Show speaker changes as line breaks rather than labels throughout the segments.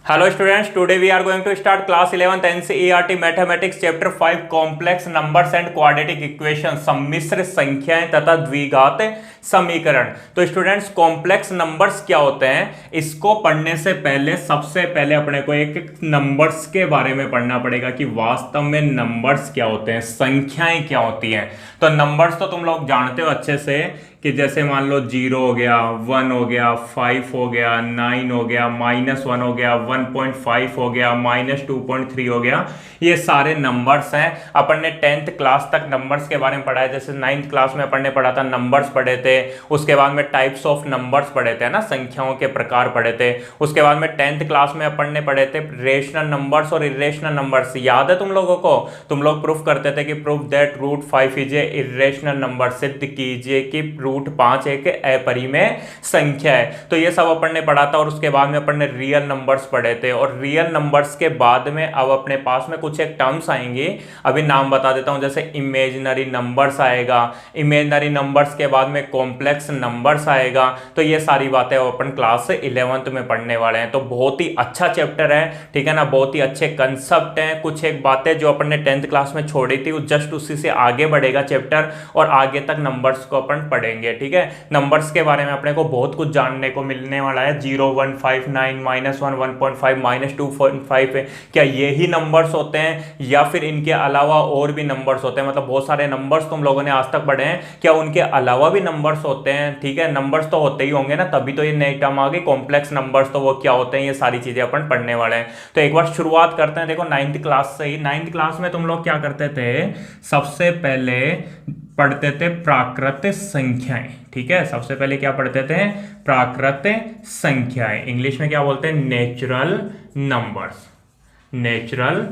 Hello students, today we are going to start class 11th NCERT Mathematics Chapter 5 Complex Numbers and Quadratic Equations सम्मिश्र संख्याएं तथा द्विघात समीकरण। तो स्टूडेंट्स कॉम्प्लेक्स नंबर्स क्या होते हैं, इसको पढ़ने से पहले सबसे पहले अपने को एक नंबर्स के बारे में पढ़ना पड़ेगा कि वास्तव में नंबर्स क्या होते हैं, संख्याएं क्या होती हैं। तो नंबर्स तो तुम लोग जानते हो अच्छे से कि जैसे मान लो 0 हो गया, 1 हो गया, 5 हो गया, 9 हो गया, -1 हो गया, 1.5 हो गया, -2.3 हो गया, ये सारे नंबर्स हैं। अपन ने 10th क्लास तक नंबर्स के बारे में पढ़ा है। जैसे 9th क्लास में अपन ने पढ़ा था, नंबर्स पढ़े थे, उसके बाद में टाइप्स ऑफ नंबर्स पढ़े थे ना, संख्याओं के प्रकार पढ़े थे। उसके बाद में 10th क्लास में अपन ने पढ़े थे रेशनल नंबर्स और इरेशनल नंबर्स। याद है तुम लोगों को? तुम लोग प्रूफ करते थे कि proof that root 5 is a irrational number, सिद्ध कीजिए कि रूट 5 एक अपरिमेय संख्या है। तो ये सब अपन ने पढ़ा था। और उसके बाद में अपन ने रियल नंबर्स पढ़े थे। और रियल नंबर्स के बाद में अब अपने पास में कुछ एक टर्म्स आएंगे, अभी नाम बता देता हूं। जैसे इमेजिनरी नंबर्स आएगा, इमेजिनरी नंबर्स के बाद में कॉम्प्लेक्स नंबर्स आएगा। तो ये सारी बातें अपन क्लास 11th में पढ़ने वाले हैं। तो बहुत ही अच्छा चैप्टर है, ठीक है ना, बहुत ही अच्छे कंसेप्ट हैं। कुछ एक बातें जो अपन ने 10th क्लास में छोड़ी थी, वो जस्ट उसी से आगे बढ़ेगा चैप्टर, और आगे तक नंबर्स को अपन पढ़ेंगे। ठीक है, नंबर्स के बारे में अपने को बहुत कुछ जानने को मिलने वाला है। 0, 1, 5, 9, -1, 1.5, -2.5 है, क्या यही नंबर्स होते हैं या फिर इनके अलावा और भी नंबर्स होते हैं? मतलब बहुत सारे नंबर्स तुम लोगों ने आज तक पढ़े हैं, क्या उनके अलावा भी नंबर्स होते हैं? ठीक है, नंबर्स तो होते ही होंगे ना, तभी तो ये नई टर्म आ गई कॉम्प्लेक्स नंबर्स। तो वो क्या होते हैं, ये सारी चीजें अपन पढ़ने वाले हैं। तो एक बार शुरुआत करते हैं। देखो 9th क्लास से ही, 9th क्लास में तुम लोग क्या करते थे, सबसे पहले पढ़ते थे प्राकृत संख्याएं। ठीक है, सबसे पहले क्या पढ़ते थे, प्राकृत संख्याएं। इंग्लिश में क्या बोलते हैं, नेचुरल नंबर्स, नेचुरल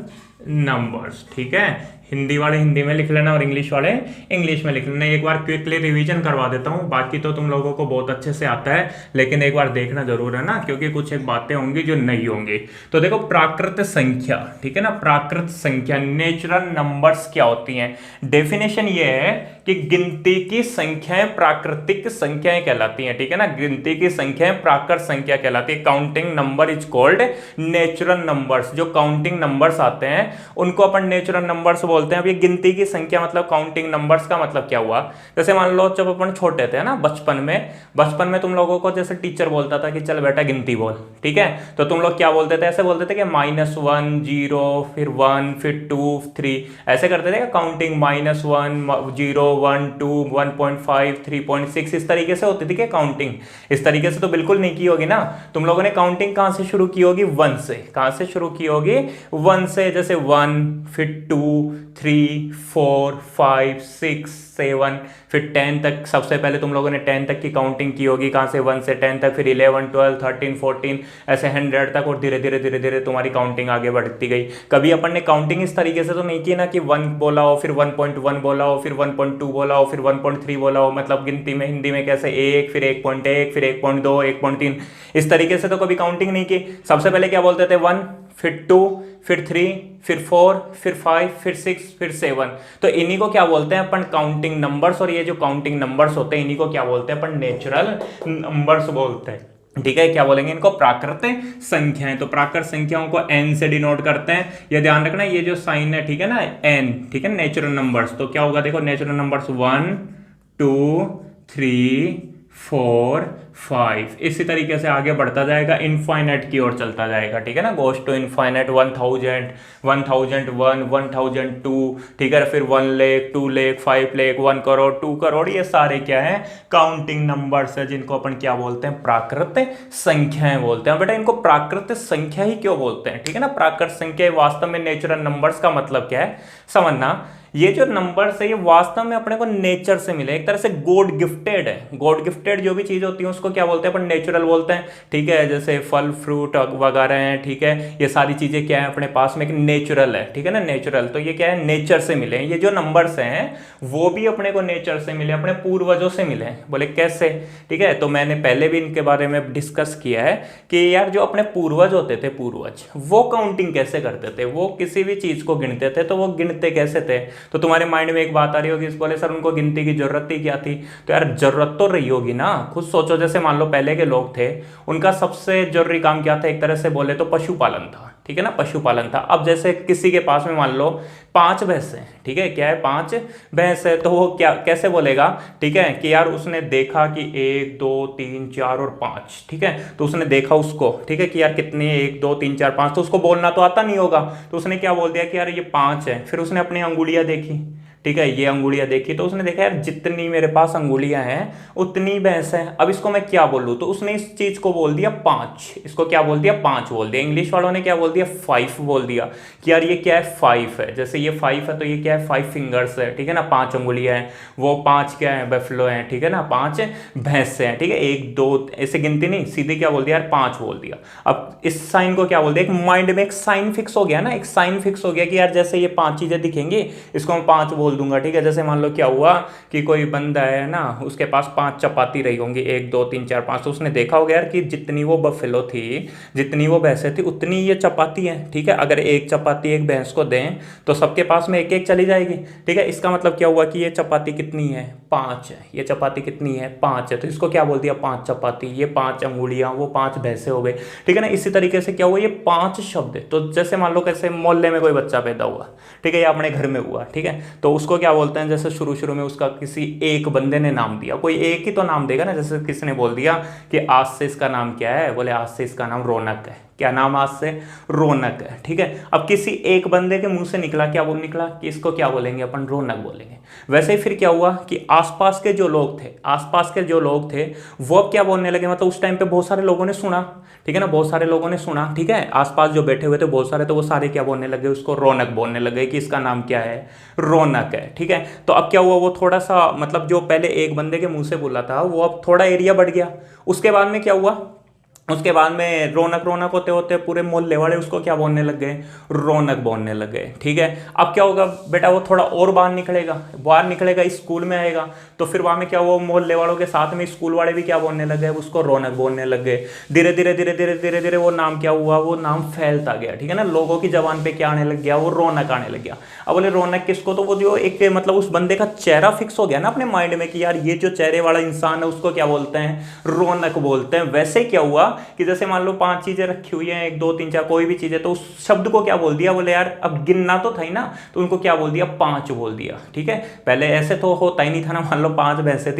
नंबर्स। ठीक है, हिंदी वाले हिंदी में लिख लेना और इंग्लिश वाले इंग्लिश में लिख लेना। एक बार क्विकली रिवीजन करवा देता हूँ, बाकी तो तुम लोगों को बहुत अच्छे से आता है, लेकिन एक बार देखना जरूर है ना, क्योंकि कुछ एक बातें होंगी जो नहीं होंगी। तो देखो प्राकृत संख्या, ठीक है ना, प्राकृत संख्या नेचुरल नंबर्स क्या होती हैं। डेफिनेशन ये है कि गिनती की संख्याएं प्राकृतिक संख्याएं कहलाती हैं। ठीक है ना, गिनती की संख्याएं प्राकृत संख्या कहलाती है। Counting number is called natural numbers. जो काउंटिंग नंबर्स आते हैं उनको अपन नेचुरल नंबर्स बोलते हैं। अब ये गिनती की संख्या मतलब काउंटिंग नंबर्स का मतलब क्या हुआ, जैसे मान लो जब अपन छोटे थे ना, बचपन में तुम लोगों को जैसे टीचर बोलता था कि चल बेटा गिनती बोल, ठीक है, तो तुम लोग क्या बोलते थे, ऐसे बोलते थे कि -1, 0, फिर 1, फिर 2, 3, ऐसे करते थे। काउंटिंग -1, 0, 1, 2, 1.5, 3.6, इस तरीके से होती थी क्या काउंटिंग? इस तरीके से तो बिल्कुल नहीं की होगी ना। तुम लोगों ने काउंटिंग कहां से शुरू की होगी, 1 से। कहां से शुरू की होगी, 1 से। जैसे 1, फिर 2, 3, 4, 5, 6, 7, फिर 10 तक। सबसे पहले तुम लोगों ने 10 तक की काउंटिंग की होगी, कहां से, 1 से 10 तक, फिर 11, 12, 13, 14, ऐसे 100 तक, और धीरे धीरे तुम्हारी काउंटिंग आगे बढ़ती गई। कभी अपन ने काउंटिंग इस तरीके से तो नहीं की ना कि 1 बोला हो, फिर 1.1 बोला हो, फिर 1.2 बोला हो, फिर 1.3 बोला हो। मतलब गिनती में हिंदी में कैसे 1, फिर 1.1, फिर 1.2, 1.3, इस तरीके से तो कभी काउंटिंग नहीं की। सबसे पहले क्या बोलते थे, 1, फिर 2, फिर 3, फिर 4, फिर 5, फिर 6, फिर 7। तो इन्हीं को क्या बोलते हैं अपन, काउंटिंग नंबर्स। और ये जो काउंटिंग नंबर्स होते हैं इन्हीं को क्या बोलते हैं अपन, नेचुरल नंबर्स बोलते हैं। ठीक है, क्या बोलेंगे इनको, प्राकृत संख्याएं। तो प्राकृत संख्याओं को n से डिनोट करते हैं। ये ध्यान रखना, ये जो साइन है, ठीक है ना, n, ठीक है, नेचुरल नंबर्स। तो क्या होगा, देखो नेचुरल नंबर्स 1, 2, 3, 4, 5, इसी तरीके से आगे बढ़ता जाएगा, इनफाइनाइट की ओर चलता जाएगा। ठीक है ना, गोस टू इनफाइनाइट। 1000, 1001, 1002, ठीक है, फिर 1 लाख, 2 लाख, 5 लाख, 1 करोड़, 2 करोड़, ये सारे क्या है, काउंटिंग नंबर्स है, जिनको अपन क्या बोलते हैं, प्राकृत संख्याएं बोलते हैं। बेटा इनको प्राकृत संख्या ही क्यों बोलते हैं, ठीक है ना, प्राकृत संख्या वास्तव में नेचुरल नंबर्स का मतलब क्या है समझना। ये जो नंबर्स है ये वास्तव में अपने को नेचर से मिले, एक तरह से गॉड गिफ्टेड है। गॉड गिफ्टेड जो भी चीज होती है उसको क्या बोलते हैं अपन, नेचुरल बोलते हैं। ठीक है, जैसे फल फ्रूट वगैरह हैं, ठीक है, ये सारी चीजें क्या है अपने पास में, एक नेचुरल है। ठीक है ना, नेचुरल। तो ये क्या है, नेचर से मिले। ये जो नंबर्स हैं वो भी अपने को नेचर से मिले, अपने पूर्वजों से मिले। बोले कैसे, ठीक है, तो मैंने पहले भी इनके बारे में डिस्कस किया है कि यार जो अपने पूर्वज होते थे, पूर्वज वो काउंटिंग कैसे करते थे, वो किसी भी चीज को गिनते थे तो वो गिनते कैसे थे। तो तुम्हारे माइंड में एक बात आ रही होगी, इस बोले सर उनको गिनती की जरूरत ही क्या थी? तो यार जरूरत तो रही होगी ना, खुद सोचो। जैसे मान लो पहले के लोग थे, उनका सबसे जरूरी काम क्या था? एक तरह से बोले तो पशुपालन था, ठीक है ना, पशुपालन था। अब जैसे किसी के पास में मान लो 5 भैंस है, ठीक है, क्या है, 5 भैंस है, तो वो क्या कैसे बोलेगा, ठीक है, कि यार उसने देखा कि 1 2 3 4 और 5, ठीक है, तो उसने देखा उसको, ठीक है, कि यार कितने 1 2 3 4 5, तो उसको बोलना तो आता नहीं होगा, तो उसने क्या बोल दिया कि यार ये 5 है। फिर उसने अपनी अंगुलियां देखी, ठीक है, ये अंगुलियां देखी, तो उसने देखा यार जितनी मेरे पास अंगुलियां हैं उतनी भैंस है, अब इसको मैं क्या बोलूं? तो उसने इस चीज को बोल दिया 5, इसको क्या बोल दिया? 5 बोल दिया। इंग्लिश वालों ने क्या बोल दिया? 5 बोल दिया कि यार ये क्या है? 5 है। जैसे ये 5 है तो ये क्या है? 5 फिंगर्स है, ठीक है ना, 5 अंगुलियां हैं। वो 5 क्या है? बफलो है, ठीक है ना, 5 भैंस हैं, ठीक है, 1 2 ऐसे गिनती नहीं, सीधे क्या बोल दिया यार? 5 बोल दिया। अब इस साइन को क्या बोल दिया? एक माइंड में एक साइन फिक्स हो गया ना, एक साइन फिक्स हो गया कि यार जैसे ये 5 चीजें दिखेंगी इसको मैं 5 बोल दूंगा, ठीक है। जैसे मान लो क्या हुआ कि कोई बंदा है ना, उसके पास 5 चपाती रही होंगी, 1 2 3 4 5, तो उसने देखा होगा यार कि जितनी वो बफेलो थी, जितनी वो भैंसें थी, उतनी ये चपाती है, ठीक है। अगर एक चपाती एक भैंस को दें तो सबके पास में एक एक चली जाएगी, ठीक है। इसका मतलब क्या हुआ कि ये चपाती कितनी है? 5 है। ये चपाती कितनी है? 5 है। तो इसको क्या बोल दिया? 5 चपाती, ये 5 अंगुलियां, वो 5 भैंसे हो गए, ठीक है ना। इसी तरीके से क्या हुआ? ये 5 शब्द है। तो जैसे मान लो कैसे मोहल्ले में कोई बच्चा पैदा हुआ, ठीक है, या अपने घर में हुआ, ठीक है, तो उसको क्या बोलते हैं? जैसे शुरू शुरू में उसका किसी एक बंदे ने नाम दिया, कोई एक ही तो नाम देगा ना। जैसे किसी ने बोल दिया कि आज से इसका नाम क्या है? बोले आज से इसका नाम रौनक है। क्या नाम? आज से रौनक है, ठीक है। अब किसी एक बंदे के मुंह से निकला, क्या बोल निकला कि इसको क्या बोलेंगे अपन? रौनक बोलेंगे। वैसे ही फिर क्या हुआ कि आसपास के जो लोग थे, आसपास के जो लोग थे वो अब क्या बोलने लगे, मतलब उस टाइम पे बहुत सारे लोगों ने सुना, ठीक है ना, बहुत सारे लोगों ने सुना, ठीक है, आसपास जो बैठे हुए थे बहुत सारे, तो वो सारे क्या बोलने लगे? उसको रौनक बोलने लगे कि इसका नाम क्या है? रौनक है, ठीक है। तो अब क्या हुआ? वो थोड़ा सा मतलब जो पहले एक बंदे के मुंह से बोला था वो अब थोड़ा एरिया बढ़ गया। उसके बाद में क्या हुआ? उसके बाद में रौनक रौनक होते होते पूरे मोहल्ले वाले उसको क्या बोलने लग गए? रौनक बोलने लग गए, ठीक है। अब क्या होगा बेटा? वो थोड़ा और बाहर निकलेगा, स्कूल में आएगा, तो फिर वहां में क्या हुआ? मोहल्ले वालों के साथ में स्कूल वाले भी क्या बोलने लग गए? उसको रौनक बोलने लग गए। धीरे धीरे धीरे धीरे धीरे धीरे वो नाम क्या हुआ? वो नाम फैलता गया, ठीक है ना। लोगों की जबान पे क्या आने लग गया? वो रौनक आने लग गया। अब बोले रौनक किसको? तो वो जो एक मतलब उस बंदे का चेहरा फिक्स हो गया ना अपने माइंड में कि यार ये जो चेहरे वाला इंसान है उसको क्या बोलते हैं? रौनक बोलते हैं। वैसे क्या हुआ कि जैसे मान लो 5 चीजें रखी हुई हैं, 1 2 3 4 कोई भी चीज है, तो उस शब्द को क्या बोल दिया? बोले यार अब गिनना तो था ही ना, तो उनको क्या बोल दिया? 5 बोल दिया, ठीक है। पहले ऐसे तो होता ही नहीं था ना, मान लो 5 भैंसें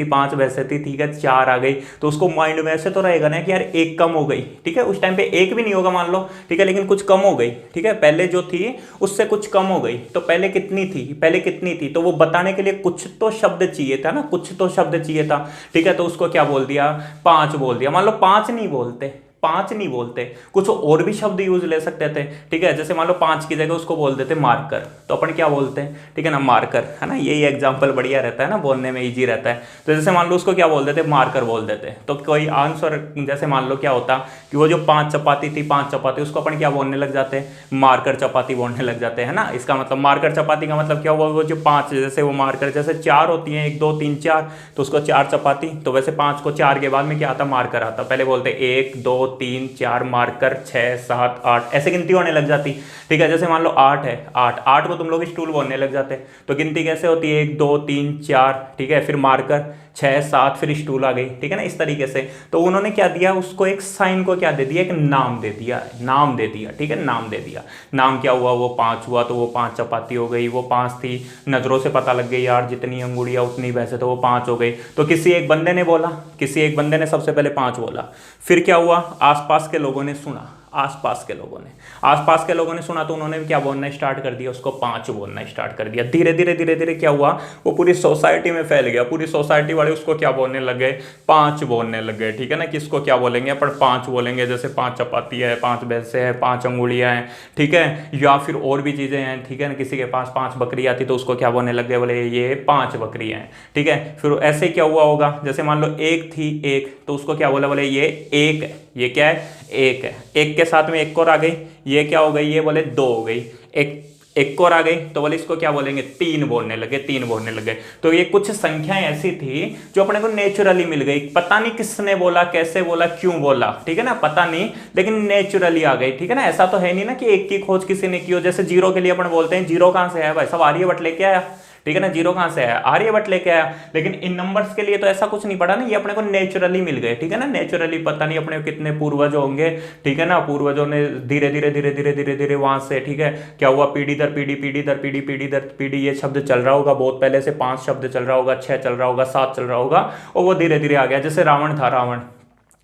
थी, ठीक है, 4 आ गई, तो उसको माइंड में ऐसे तो रहेगा ना कि यार एक कम हो गई, ठीक है। उस टाइम पे एक भी नहीं होगा मान लो, ठीक है, लेकिन कुछ कम हो गई, ठीक है, पहले जो थी उससे कुछ कम हो गई, तो पहले कितनी थी, तो वो बताने के लिए कुछ तो शब्द चाहिए था ना, कुछ तो शब्द चाहिए था, ठीक है। तो उसको क्या बोल दिया? 5 बोल दिया। मान लो 5 नहीं बोलते, कुछ और भी शब्द यूज ले सकते थे, ठीक है। जैसे मान लो 5 की जगह उसको बोल देते मार्कर, तो अपन क्या बोलते हैं? ठीक है ना, मार्कर, है ना। यही एग्जांपल बढ़िया रहता है ना, बोलने में इजी रहता है। तो जैसे मान लो उसको क्या बोल देते? मार्कर बोल देते, तो कोई आंसर जैसे मान लो क्या होता कि वो जो 5 चपाती थी, 5 चपाती, उसको अपन क्या बोलने लग जाते? मार्कर चपाती बोलने लग जाते हैं ना। इसका मतलब मार्कर चपाती का मतलब क्या हुआ? वो जो 5 जैसे वो मार्कर जैसे 4 होती हैं, 1 2 3 4, तो उसको 4 चपाती, तो वैसे 5 को 4 के बाद में क्या आता? मार्कर आता। पहले बोलते 1 2 3 4 मार्कर 6 7 8, ऐसे गिनती होने लग जाती, ठीक है। जैसे मान लो 8 है, 8 को तुम लोग स्टूल बोलने लग जाते, तो गिनती कैसे होती है? 1 2 3 4, ठीक है, फिर मार्कर 6 7, फिर स्टूल आ गई, ठीक है ना, इस तरीके से। तो उन्होंने क्या दिया उसको? एक साइन को क्या दे दिया? एक नाम दे दिया, ठीक है, नाम दे दिया। नाम क्या हुआ? वो 5 हुआ, तो वो 5 चपाती हो गई। वो 5 थी, नजरों से पता लग गई यार जितनी अंगुड़ियां उतनी वैसे, तो वो 5 हो गई। तो किसी एक बंदे ने सबसे पहले 5 बोला। फिर क्या हुआ? आसपास के लोगों ने सुना, आसपास के लोगों ने सुना, तो उन्होंने भी क्या बोलना स्टार्ट कर दिया? उसको 5 बोलना स्टार्ट कर दिया। धीरे धीरे क्या हुआ? वो पूरी सोसाइटी में फैल गया। पूरी सोसाइटी वाले उसको क्या बोलने लगे? 5 बोलने लगे, ठीक है ना। किसको क्या बोलेंगे? पर 5 बोलेंगे। जैसे 5 चपाती है, 5 भैंसे हैं, 5 अंगुलियां हैं, ठीक है, या फिर और भी चीजें हैं, ठीक है ना। किसी के पास 5 बकरियां थी, तो उसको क्या बोलने लगे? बोले ये 5 बकरियां हैं, ठीक है। फिर ऐसे क्या हुआ होगा? जैसे मान लो एक थी, एक, तो उसको क्या बोला? बोले ये एक है। ये क्या है? एक है। एक के साथ में एक और आ गई, ये क्या हो गई? ये बोले 2 हो गई। एक और आ गई तो बोले इसको क्या बोलेंगे, 3 बोलने लगे, 3 बोलने लगे। तो ये कुछ संख्याएं ऐसी थी जो अपने को नेचुरली मिल गई, पता नहीं किसने बोला, कैसे बोला, क्यों बोला, ठीक है ना, पता नहीं, लेकिन नेचुरली आ गई, ठीक है ना। ऐसा तो है नहीं ना कि एक की खोज किसी ने की हो। जैसे जीरो के लिए अपन बोलते हैं जीरो कहां से आया भाई, सब आर्यभट्ट लेके आया, ठीक है ना, जीरो कहां से आया, आर्यभट्ट लेके आया। लेकिन इन नंबर्स के लिए तो ऐसा कुछ नहीं पड़ा ना, ये अपने को नेचुरली मिल गए, ठीक है ना, नेचुरली। पता नहीं अपने कितने पूर्वज होंगे, ठीक है ना, पूर्वजों ने धीरे धीरे धीरे धीरे धीरे धीरे वहां से, ठीक है, क्या हुआ, पीढ़ी दर पीढ़ी, पीढ़ी दर पीढ़ी, पीढ़ी दर पीढ़ी ये शब्द चल रहा होगा बहुत पहले से, 5 शब्द चल रहा होगा, 6 चल रहा होगा, 7 चल रहा होगा, और वो धीरे धीरे आ गया। जैसे रावण था, रावण,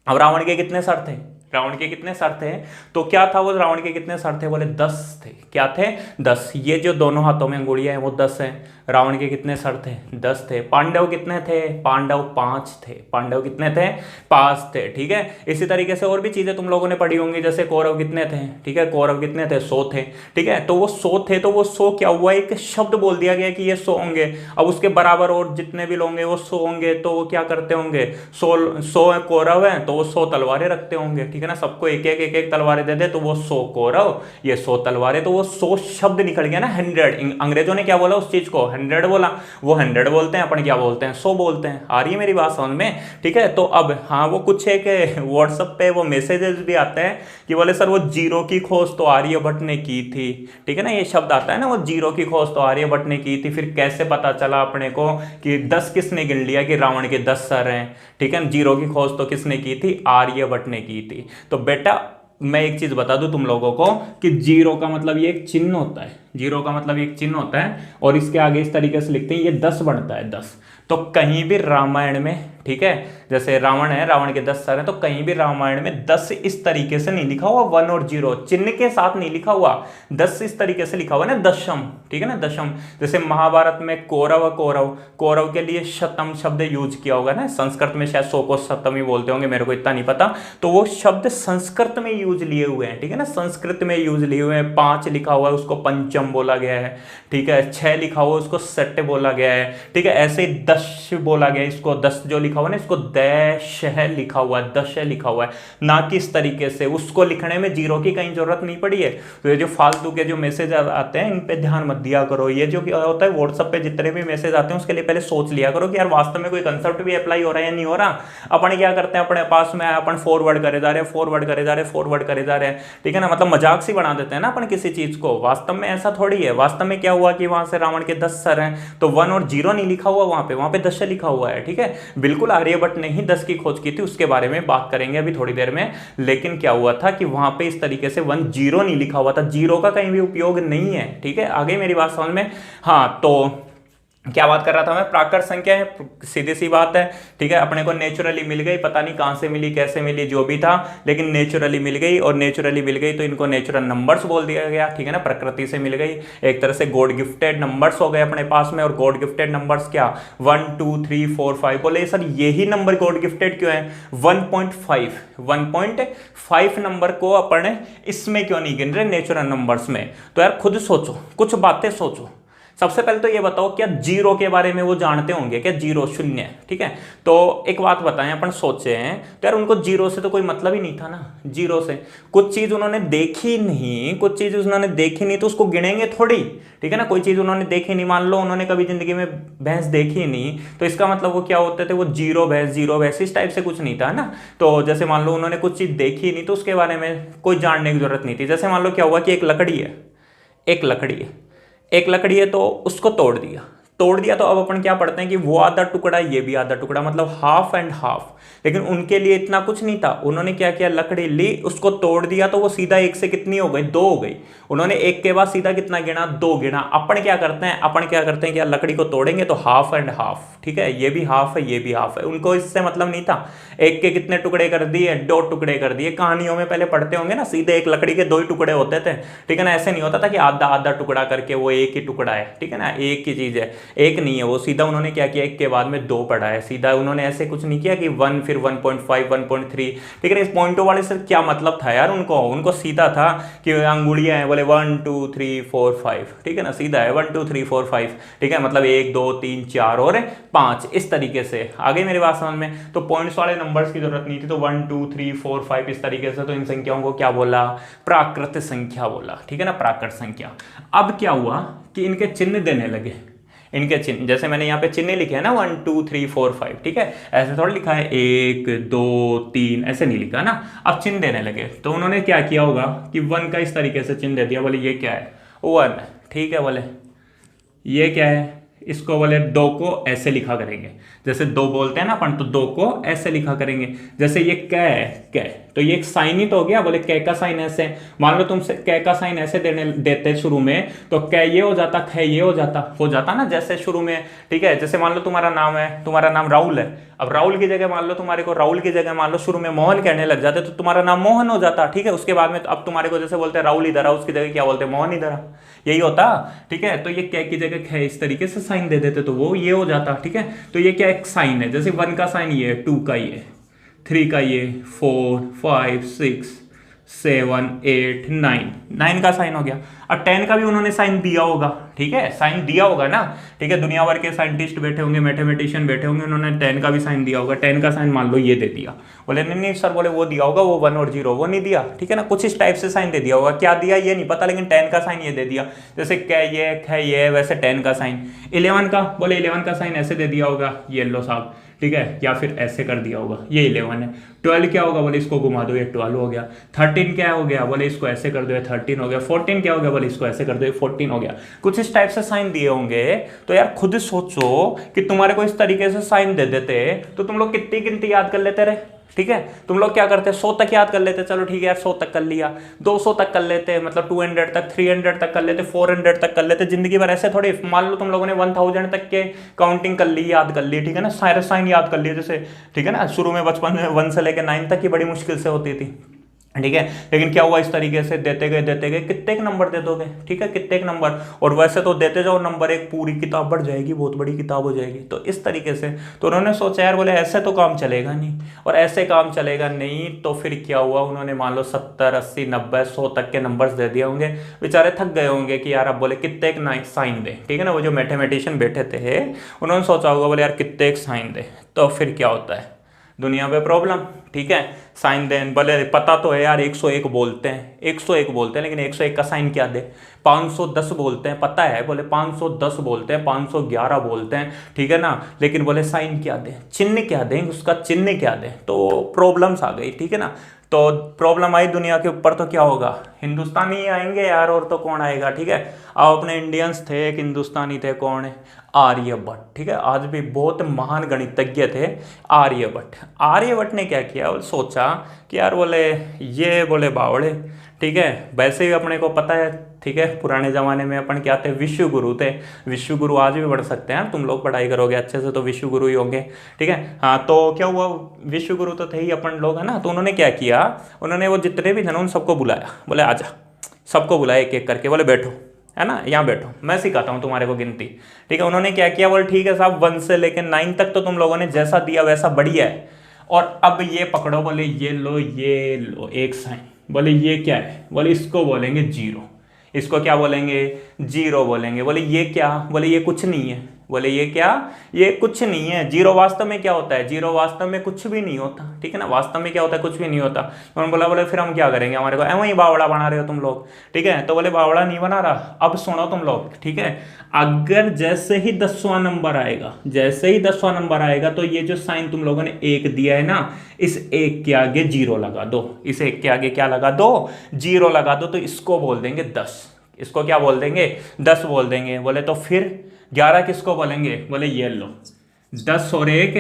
अब रावण के कितने सर थे, रावण के कितने सर थे, तो क्या था वो, रावण के कितने सर थे, बोले 10 थे। क्या थे, 10। ये जो दोनों हाथों में अंगुलियां हैं वो 10 हैं। रावण के कितने सर थे, 10 थे। पांडव कितने थे, पांडव 5 थे। पांडव कितने थे, 5 थे, ठीक है। इसी तरीके से और भी चीजें तुम लोगों ने पढ़ी होंगी, जैसे कौरव कितने थे, ठीक है, कौरव कितने थे, 100 थे, ठीक है। तो वो 100 थे, तो वो 100 क्या हुआ, एक शब्द बोल दिया गया कि ये 100 होंगे। अब उसके बराबर और जितने भी लोग होंगे वो 100 होंगे, तो वो क्या करते होंगे, 100 कौरव है तो वो 100 तलवारें रखते होंगे, ठीक है ना। सबको एक एक तलवारें दे दे तो वो 100 कौरव, ये 100 तलवारें, तो वो 100 शब्द निकल गया ना, 100। अंग्रेजों ने क्या बोला उस चीज को, 100 बोला, वो 100 बोलते हैं, अपन क्या बोलते हैं, 100 बोलते हैं। आ रही है मेरी बात समझ में, ठीक है। तो अब हाँ, वो कुछ एक व्हाट्सएप पे वो मैसेजेस भी आते हैं कि बोले सर वो जीरो की खोज तो आर्यभट्ट ने की थी, ठीक है ना। ये शब्द आता है ना, वो जीरो की खोज तो आर्यभट्ट ने की थी। फिर कैसे पता चला अपने को कि 10 किसने गिन लिया कि रावण के 10 सर हैं, ठीक है। जीरो की खोज तो किसने की थी, आर्यभट्ट ने की थी। तो बेटा मैं एक चीज बता दूं तुम लोगों को कि जीरो का मतलब ये एक चिन्ह होता है, जीरो का मतलब एक चिन्ह होता है, और इसके आगे इस तरीके से लिखते हैं, ये 10 बनता है, 10। तो कहीं भी रामायण में, ठीक है, जैसे रावण है, रावण के 10 सर हैं, तो कहीं भी रामायण में 10 इस तरीके से नहीं लिखा हुआ, 1 और 0 चिन्ह के साथ नहीं लिखा हुआ, 10 इस तरीके से लिखा हुआ ना, दशम, ठीक है ना, दशम। जैसे महाभारत में कौरव, कौरव, कौरव के लिए शतम शब्द यूज किया होगा ना, संस्कृत में शायद 100 को शतम ही बोलते होंगे, मेरे को इतना नहीं पता। तो वो शब्द संस्कृत में यूज लिए हुए हैं, ठीक है ना, संस्कृत में यूज लिए हुए हैं। 5 लिखा हुआ है उसको पंचम बोला गया है, ठीक है। 6 लिखा हुआ उसको सट्ट बोला गया है, ठीक है। ऐसे 10 बोला गया इसको, 10 जो लिखा हुआ है ना, इसको दश लिखा हुआ है, दश लिखा हुआ है, ना कि इस तरीके से। उसको लिखने में जीरो की कहीं जरूरत नहीं पड़ी है। तो ये जो फालतू के जो मैसेज आते हैं इन पे ध्यान मत दिया करो। ये जो होता है व्हाट्सएप पे जितने भी मैसेज आते हैं उसके लिए पहले सोच लिया करो कि यार वास्तव में कोई कंसेप्ट भी अप्लाई हो रहा है या नहीं हो रहा। अपन क्या करते हैं, अपने पास में अपन फॉरवर्ड करे जा रहे हैं, फॉरवर्ड करे जा रहे हैं, फॉरवर्ड करे जा रहे हैं, ठीक है ना, मतलब मजाक सी बना देते हैं ना अपन किसी चीज को। वास्तव में ऐसा थोड़ी है। वास्तव में क्या हुआ कि वहां से रावण के 10 सर हैं, तो 1 और 0 नहीं लिखा हुआ वहां पे 10 लिखा हुआ है, ठीक है। बिल्कुल आर्यभट्ट ने ही 10 की खोज की थी, उसके बारे में बात करेंगे अभी थोड़ी देर में। लेकिन क्या हुआ था कि वहां पे इस तरीके से 1 0 नहीं लिखा हुआ था, जीरो का कहीं भी उपयोग नहीं है, ठीक है। आगे मेरी बात समझ में। हाँ, तो क्या बात कर रहा था मैं, प्राकृत संख्या है, सीधी सी बात है, ठीक है। अपने को नेचुरली मिल गई, पता नहीं कहां से मिली, कैसे मिली, जो भी था, लेकिन नेचुरली मिल गई। और नेचुरली मिल गई तो इनको नेचुरल नंबर्स बोल दिया गया, ठीक है ना, प्रकृति से मिल गई। एक तरह से गॉड गिफ्टेड नंबर्स हो गए अपने पास में। और गॉड गिफ्टेड नंबर्स क्या, 1 2 3 4 5। बोले सर यही नंबर गॉड गिफ्टेड क्यों है, 1.5 नंबर को अपन इसमें क्यों नहीं गिन रहे, नेचुरल नंबर्स में। तो यार खुद सोचो, कुछ बातें सोचो। सबसे पहले तो ये बताओ क्या जीरो के बारे में वो जानते होंगे क्या, जीरो, शून्य, ठीक है। तो एक बात बताएं, अपन सोचे हैं तो यार उनको जीरो से तो कोई मतलब ही नहीं था ना, जीरो से। कुछ चीज उन्होंने देखी नहीं, कुछ चीज उन्होंने देखी नहीं तो उसको गिनेंगे थोड़ी, ठीक है ना। कोई चीज उन्होंने देखी नहीं, मान लो उन्होंने कभी जिंदगी में भैंस देखी नहीं, तो इसका मतलब वो क्या होते थे, वो जीरो भैंस इस टाइप से कुछ नहीं था ना। तो जैसे मान लो उन्होंने कुछ चीज देखी नहीं तो उसके बारे में कोई जानने की जरूरत नहीं थी। जैसे मान लो क्या हुआ कि एक लकड़ी है, एक लकड़ी है तो उसको तोड़ दिया तो अब अपन क्या पढ़ते हैं कि वो आधा टुकड़ा, ये भी आधा टुकड़ा, मतलब हाफ एंड हाफ। लेकिन उनके लिए इतना कुछ नहीं था। उन्होंने क्या किया, लकड़ी ली, उसको तोड़ दिया, तो वो सीधा 1 से कितनी हो गई, 2 हो गई। उन्होंने 1 के बाद सीधा कितना गिना, 2 गिना। अपन क्या करते हैं कि लकड़ी को तोड़ेंगे तो हाफ एंड हाफ, ठीक है, ये भी हाफ है, ये भी हाफ है। उनको इससे मतलब नहीं था। 1 के कितने टुकड़े कर दिए, 2 टुकड़े कर दिए। कहानियों में पहले पढ़ते होंगे ना, सीधे एक लकड़ी के 2 ही टुकड़े होते थे, ठीक है ना। ऐसे नहीं होता था कि आधा आधा टुकड़ा करके वो एक ही टुकड़ा है, ठीक है ना, एक ही चीज है। एक नहीं है वो, सीधा उन्होंने क्या किया, एक के बाद में 2 पढ़ा है, सीधा उन्होंने ऐसे कुछ नहीं किया कि 1 फिर 1.5 1.3, ठीक है ना। इस पॉइंटों वाले से क्या मतलब था यार, उनको सीधा था कि अंगुलियां हैं, बोले 1 2 3 4 5, ठीक है ना, सीधा है 1 2 3 4 5, ठीक है, मतलब 1 2 3 4 और 5, इस तरीके से। आगे मेरी बात समझ में, तो पॉइंट्स वाले नंबर्स की जरूरत नहीं थी, तो 1 2 3 4 5 इस तरीके से। तो इन संख्याओं को क्या बोला, प्राकृत संख्या बोला, ठीक है ना, प्राकृत संख्या। अब क्या हुआ कि इनके चिन्ह देने लगे, इनके चिन्ह, जैसे मैंने यहाँ पे चिन्ह लिखे हैं ना 1 2 3 4 5, ठीक है, ऐसे थोड़ा लिखा है 1 2 3, ऐसे नहीं लिखा ना। अब चिन्ह देने लगे तो उन्होंने क्या किया होगा कि 1 का इस तरीके से चिन्ह दे दिया, बोले ये क्या है, 1, ठीक है, बोले ये क्या है, इसको बोले 2 को ऐसे लिखा करेंगे, जैसे 2 बोलते हैं ना अपन, तो 2 को ऐसे लिखा करेंगे। जैसे ये कै है, कै, तो ये एक साइन ही तो हो गया, बोले कै का साइन ऐसे, मान लो तुमसे कै का साइन ऐसे देते शुरू में, तो कै ये हो जाता, कै ये हो जाता ना, जैसे शुरू में, ठीक है। जैसे मान लो तुम्हारा नाम है, तुम्हारा नाम राहुल है, अब राहुल की जगह मान लो तुम्हारे को, राहुल की जगह मान लो शुरू में मोहन कहने लग जाते, तो तुम्हारा नाम मोहन हो जाता, ठीक है। उसके बाद में तो अब तुम्हारे को जैसे बोलते हैं राहुल इधर आ, उसकी जगह क्या बोलते हैं, मोहन इधर आ, यही होता, ठीक है। तो ये कै की जगह कै इस तरीके से साइन दे देते, तो वो ये हो जाता, ठीक है। तो ये क्या एक साइन है, जैसे 1 का साइन ये है, 2 का ये, 3 का ये, 4 5 6 7 8 9 का साइन हो गया। अब 10 का भी उन्होंने साइन दिया होगा, ठीक है, साइन दिया होगा ना, ठीक है। दुनिया भर के साइंटिस्ट बैठे होंगे, मैथमेटिशियन बैठे होंगे, उन्होंने 10 का भी साइन दिया होगा। 10 का साइन मान लो ये दे दिया, बोले नहीं सर, बोले वो दिया होगा, वो 1 और 0 वो नहीं दिया, ठीक है ना, कुछ इस टाइप से साइन दे दिया होगा, क्या दिया ये नहीं पता, लेकिन 10 का साइन ये दे दिया। जैसे क्या ये ख ये, वैसे 10 का साइन। 11 का, बोले 11 का साइन ऐसे दे दिया होगा, ये लो साहब, ठीक है, या फिर ऐसे कर दिया होगा, ये 11 है। 12 क्या होगा, बोले इसको घुमा दो, ये 12 हो गया। 13 क्या हो गया, बोले इसको ऐसे कर दो, ये 13 हो गया। 14 क्या हो गया, बोले इसको ऐसे कर दो, ये 14 हो गया। कुछ इस टाइप से साइन दिए होंगे। तो यार खुद सोचो कि तुम्हारे को इस तरीके से साइन दे देते तो तुम लोग कितनी गिनती याद कर लेते रहे, ठीक है। तुम लोग क्या करते, 100 तक याद कर लेते, चलो ठीक है यार 100 तक कर लिया, 200 तक कर लेते, मतलब 200 तक, 300 तक कर लेते, 400 तक कर लेते। जिंदगी भर ऐसे थोड़ी, मान लो तुम लोगों ने 1000 तक के काउंटिंग कर ली, याद कर ली, ठीक है ना, सारे साइन याद कर लिए जैसे, ठीक है ना। शुरू में बचपन में 1 से लेकर 9 तक की बड़ी मुश्किल से होती थी, ठीक है। लेकिन क्या हुआ, इस तरीके से देते गए कितने नंबर दे दोगे, ठीक है, कितने नंबर। और वैसे तो देते जाओ नंबर, एक पूरी किताब बढ़ जाएगी, बहुत बड़ी किताब हो जाएगी। तो इस तरीके से तो उन्होंने सोचा यार, बोले ऐसे तो काम चलेगा नहीं, और ऐसे काम चलेगा नहीं, तो फिर क्या हुआ, उन्होंने मान लो 70 80 90 100 तक के नंबर्स दे दिए होंगे। बेचारे थक गए होंगे कि यार अब बोले कितने साइन दे, ठीक है ना। वो जो मैथमेटिशियन बैठे थे उन्होंने सोचा होगा, बोले यार कितने साइन दे। तो फिर क्या होता है दुनिया में प्रॉब्लम, ठीक है। साइन दें, भले पता तो है यार 101 बोलते हैं, 101 बोलते हैं, लेकिन 101 का साइन क्या दे। 510 बोलते हैं, पता है, बोले 510 बोलते हैं, 511 बोलते हैं, ठीक है ना, लेकिन बोले साइन क्या दें, चिन्ह क्या दें, उसका चिन्ह क्या दें। तो प्रॉब्लम्स आ गई, ठीक है ना। तो प्रॉब्लम आई दुनिया के ऊपर, तो क्या होगा, हिंदुस्तानी ही आएंगे यार, और तो कौन आएगा, ठीक है। अब अपने इंडियंस थे, एक हिंदुस्तानी थे, कौन है, आर्यभट्ट, ठीक है। आज भी बहुत महान गणितज्ञ थे आर्यभट्ट। आर्यभट्ट ने क्या किया, सोचा कि यार बोले ये बोले बावड़े, ठीक है। वैसे ही अपने को पता है, ठीक है, पुराने ज़माने में अपन क्या थे, विश्व गुरु थे। विश्व गुरु आज भी बढ़ सकते हैं, तुम लोग पढ़ाई करोगे अच्छे से तो विश्व गुरु ही होंगे, ठीक है। हाँ, तो क्या हुआ, विश्व गुरु तो थे ही अपन लोग, है ना। तो उन्होंने क्या किया, उन्होंने वो जितने भी थे ना उन सबको बुलाया, बोले आजा, सबको बुलाया एक एक करके, बोले बैठो, है ना, यहाँ बैठो, मैं सिखाता हूँ तुम्हारे को गिनती, ठीक है। उन्होंने क्या किया, बोले ठीक है साहब, 1 से लेकर 9 तक तो तुम लोगों ने जैसा दिया वैसा बढ़िया है, और अब ये पकड़ो, बोले ये लो एक साइन, बोले ये क्या है, बोले इसको बोलेंगे 0, इसको क्या बोलेंगे, 0 बोलेंगे। बोले ये क्या, बोले ये कुछ नहीं है, बोले ये क्या, ये कुछ नहीं है। 0 वास्तव में क्या होता है, 0 वास्तव में कुछ भी नहीं होता, ठीक है ना। वास्तव में क्या होता है, कुछ भी नहीं होता। उन्होंने बोला, बोले फिर हम क्या करेंगे, हमारे को वही बावड़ा बना रहे हो तुम लोग, ठीक है। तो बोले बावड़ा नहीं बना रहा, अब सुनो तुम लोग, ठीक है। अगर जैसे ही 10वां नंबर आएगा, जैसे ही 10वां नंबर आएगा, तो ये जो साइन तुम लोगों ने 1 दिया है ना, इस 1 के आगे 0 लगा दो, इस 1 के आगे क्या लगा दो, 0 लगा दो। तो इसको बोल देंगे 10, इसको क्या बोल देंगे, 10 बोल देंगे। बोले तो फिर 11 किसको बोलेंगे, बोले ये लो, 10 और 1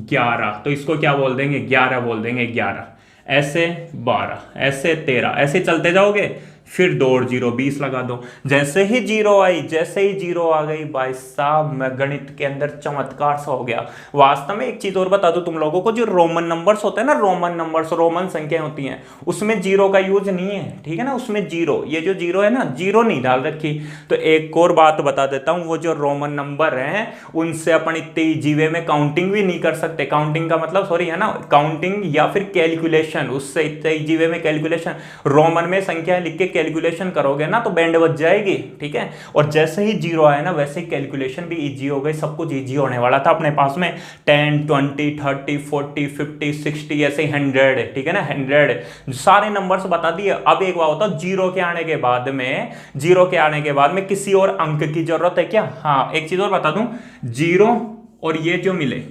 11, तो इसको क्या बोल देंगे, 11 बोल देंगे, 11, ऐसे 12, ऐसे 13, ऐसे चलते जाओगे। फिर 2 और 0 20 लगा दो। जैसे ही जीरो आई, जैसे ही जीरो आ गई भाई साहब, मैं गणित के अंदर चमत्कार सा हो गया। वास्तव में एक चीज और बता दो तुम लोगों को, जो रोमन नंबर्स होते हैं ना, रोमन नंबर्स, रोमन संख्याएं होती हैं, उसमें जीरो का यूज नहीं है, ठीक है ना। उसमें जीरो, ये जो जीरो है ना, जीरो नहीं डाल रखी। तो एक और बात बता देता हूं, वो जो रोमन नंबर हैं उनसे अपन इतने इजी वे में काउंटिंग भी नहीं कर सकते। काउंटिंग का मतलब सॉरी है ना, काउंटिंग या फिर कैलकुलेशन, उससे इतने इजी वे में कैलकुलेशन, रोमन में संख्याएं लिख के कैलकुलेशन करोगे ना तो बैंड बज जाएगी, ठीक है। और जैसे ही जीरो आया ना, वैसे ही कैलकुलेशन भी इजी हो गई, सब कुछ इजी होने वाला था अपने पास में। 10 20 30 40 50 60 ऐसे 100, ठीक है ना, 100 सारे नंबर्स बता दिए। अब एक बात होता है, जीरो के आने के बाद में, जीरो के आने के बाद में किसी और अंक की जरूरत है क्या? हाँ, एक चीज और बता दूं, जीरो और ये जो मिले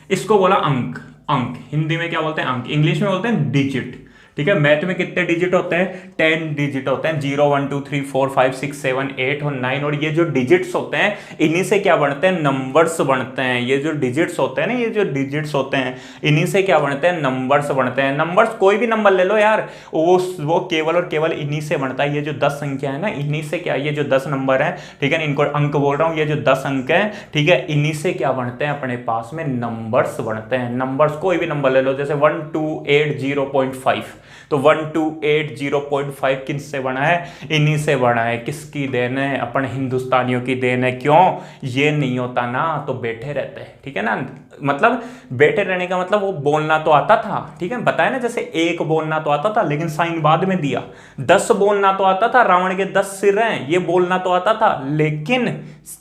इसको बोला अंक। अंक हिंदी में क्या बोलते हैं? अंक। इंग्लिश में बोलते हैं डिजिट, ठीक है। मैथ में कितने डिजिट होते हैं? 10 डिजिट होते हैं। 0 1 2 3 4 5 6 7 8 और 9। और ये जो डिजिट्स होते हैं, इन्हीं से क्या बनते हैं? नंबर्स बनते हैं। ये जो डिजिट्स होते हैं ना, ये जो डिजिट्स होते हैं, इन्हीं से क्या बनते हैं? नंबर्स बनते हैं। नंबर्स कोई भी नंबर ले लो यार, वो केवल और केवल इन्हीं से बनता है। ये जो 10 संख्या है ना, इन्हीं से क्या, ये जो 10 नंबर है, ठीक है, इनको अंक बोल रहा हूं, ये जो 10 अंक है, ठीक है, इन्हीं से क्या बनते हैं? अपने पास में नंबर्स बनते हैं। नंबर्स कोई भी नंबर ले लो, जैसे 1280.5, तो 1280.5 किन से बना है? इन्हीं से बना है। किसकी देन है? अपन हिंदुस्तानियों की देन है। क्यों? ये नहीं होता ना तो बैठे रहते हैं, ठीक है ना। मतलब बैठे रहने का मतलब वो बोलना तो आता था, ठीक है, बताया ना, जैसे एक बोलना तो आता था लेकिन साइन बाद में दिया। 10 बोलना तो आता था, रावण के 10 सिर हैं, ये बोलना तो आता था लेकिन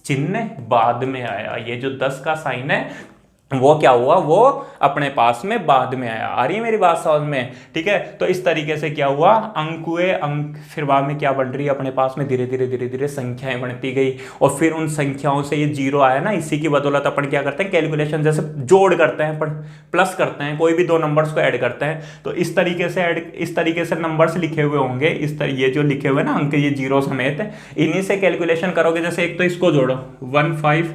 चिन्ह बाद में आया। ये जो 10 का साइन है वो क्या हुआ? वो अपने पास में बाद में आया। आ रही है मेरी बात समझ में? ठीक है, तो इस तरीके से क्या हुआ? अंक हुए, अंक फिर बाद में क्या बन रही है अपने पास में? धीरे धीरे धीरे धीरे संख्याएं बनती गई और फिर उन संख्याओं से ये जीरो आया ना, इसी की बदौलत अपन क्या करते हैं? कैलकुलेशन जैसे जोड़ करते हैं, अपन प्लस करते हैं, कोई भी दो नंबर्स को ऐड करते हैं, तो इस तरीके से ऐड, इस तरीके से नंबर्स लिखे हुए होंगे, ये जो लिखे हुए ना अंक, ये जीरो समेत, इन्हीं से कैलकुलेशन करोगे। जैसे एक तो इसको जोड़ो, 1 5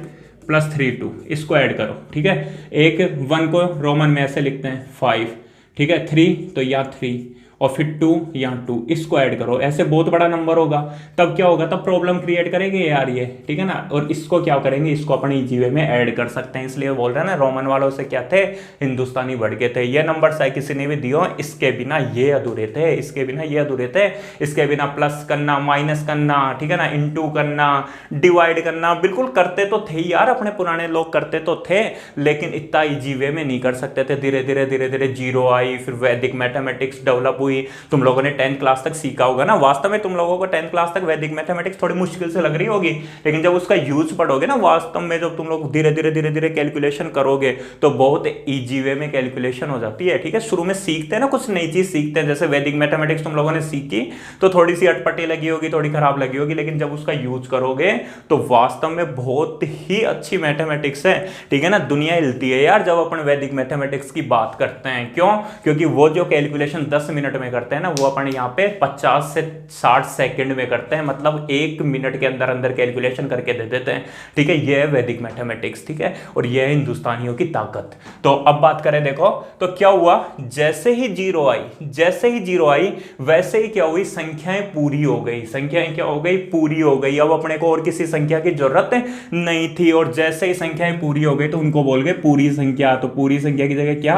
+ 3 2, इसको ऐड करो, ठीक है। एक 1 को रोमन में ऐसे लिखते हैं 5, ठीक है, 3 तो यहाँ 3 और फिर 2 यहाँ 2, इसको ऐड करो। ऐसे बहुत बड़ा नंबर होगा, तब क्या होगा? तब प्रॉब्लम क्रिएट करेंगे यार ये, ठीक है ना। और इसको क्या करेंगे? इसको अपन इजी वे में ऐड कर सकते हैं। इसलिए बोल रहे हैं ना, रोमन वालों से क्या थे? हिंदुस्तानी बढ़ गए थे। ये नंबर चाहे किसी ने भी दियो, इसके बिना ये अधूरे थे, इसके बिना ये अधूरे थे, इसके बिना प्लस करना, माइनस करना, ठीक है ना, इंटू करना, डिवाइड करना, बिल्कुल करते तो थे यार, अपने पुराने लोग करते तो थे, लेकिन इतना इजी वे में नहीं कर सकते थे। धीरे धीरे धीरे धीरे जीरो आई, फिर वैदिक मैथमेटिक्स डेवलप हुई। तुम लोगों ने 10th क्लास तक सीखा होगा ना। वास्तव में तुम लोगों को 10th क्लास तक वैदिक मैथमेटिक्स थोड़ी मुश्किल से लग रही होगी, लेकिन जब उसका यूज पढ़ोगे ना, वास्तव में जब तुम लोग धीरे धीरे कैलकुलेशन करोगे तो बहुत इजी वे में कैलकुलेशन हो जाती है, ठीक है। शुरू में सीखते हैं ना, कुछ नई चीज सीखते हैं, जैसे वैदिक मैथमेटिक्स तुम लोगों ने सीखी तो थोड़ी सी अटपटी लगी होगी, थोड़ी खराब लगी होगी, लेकिन जब उसका यूज करोगे तो वास्तव में बहुत ही अच्छी मैथमेटिक्स है, ठीक है ना। दुनिया हिलती है यार जब अपन वैदिक मैथमेटिक्स की बात करते हैं। क्यों? क्योंकि वो जो कैलकुलेशन 10 मिनट में करते हैं ना, वो अपन यहाँ पे 50 से 60 सेकंड में करते हैं, मतलब 1 मिनट के अंदर अंदर कैलकुलेशन करके दे देते हैं, ठीक है। ये है वैदिक मैथमेटिक्स, ठीक है, और ये है हिंदुस्तानियों की ताकत। तो अब बात करें, देखो तो क्या हुआ, जैसे ही जीरो आई वैसे ही क्या हुई? संख्याएं पूरी हो गई। संख्याएं क्या हो गई? पूरी हो गई। अब अपने को और किसी संख्या की जरूरत नहीं थी, और जैसे ही संख्याएं पूरी हो गई तो उनको बोल गए पूरी संख्या। तो पूरी संख्या की जगह क्या?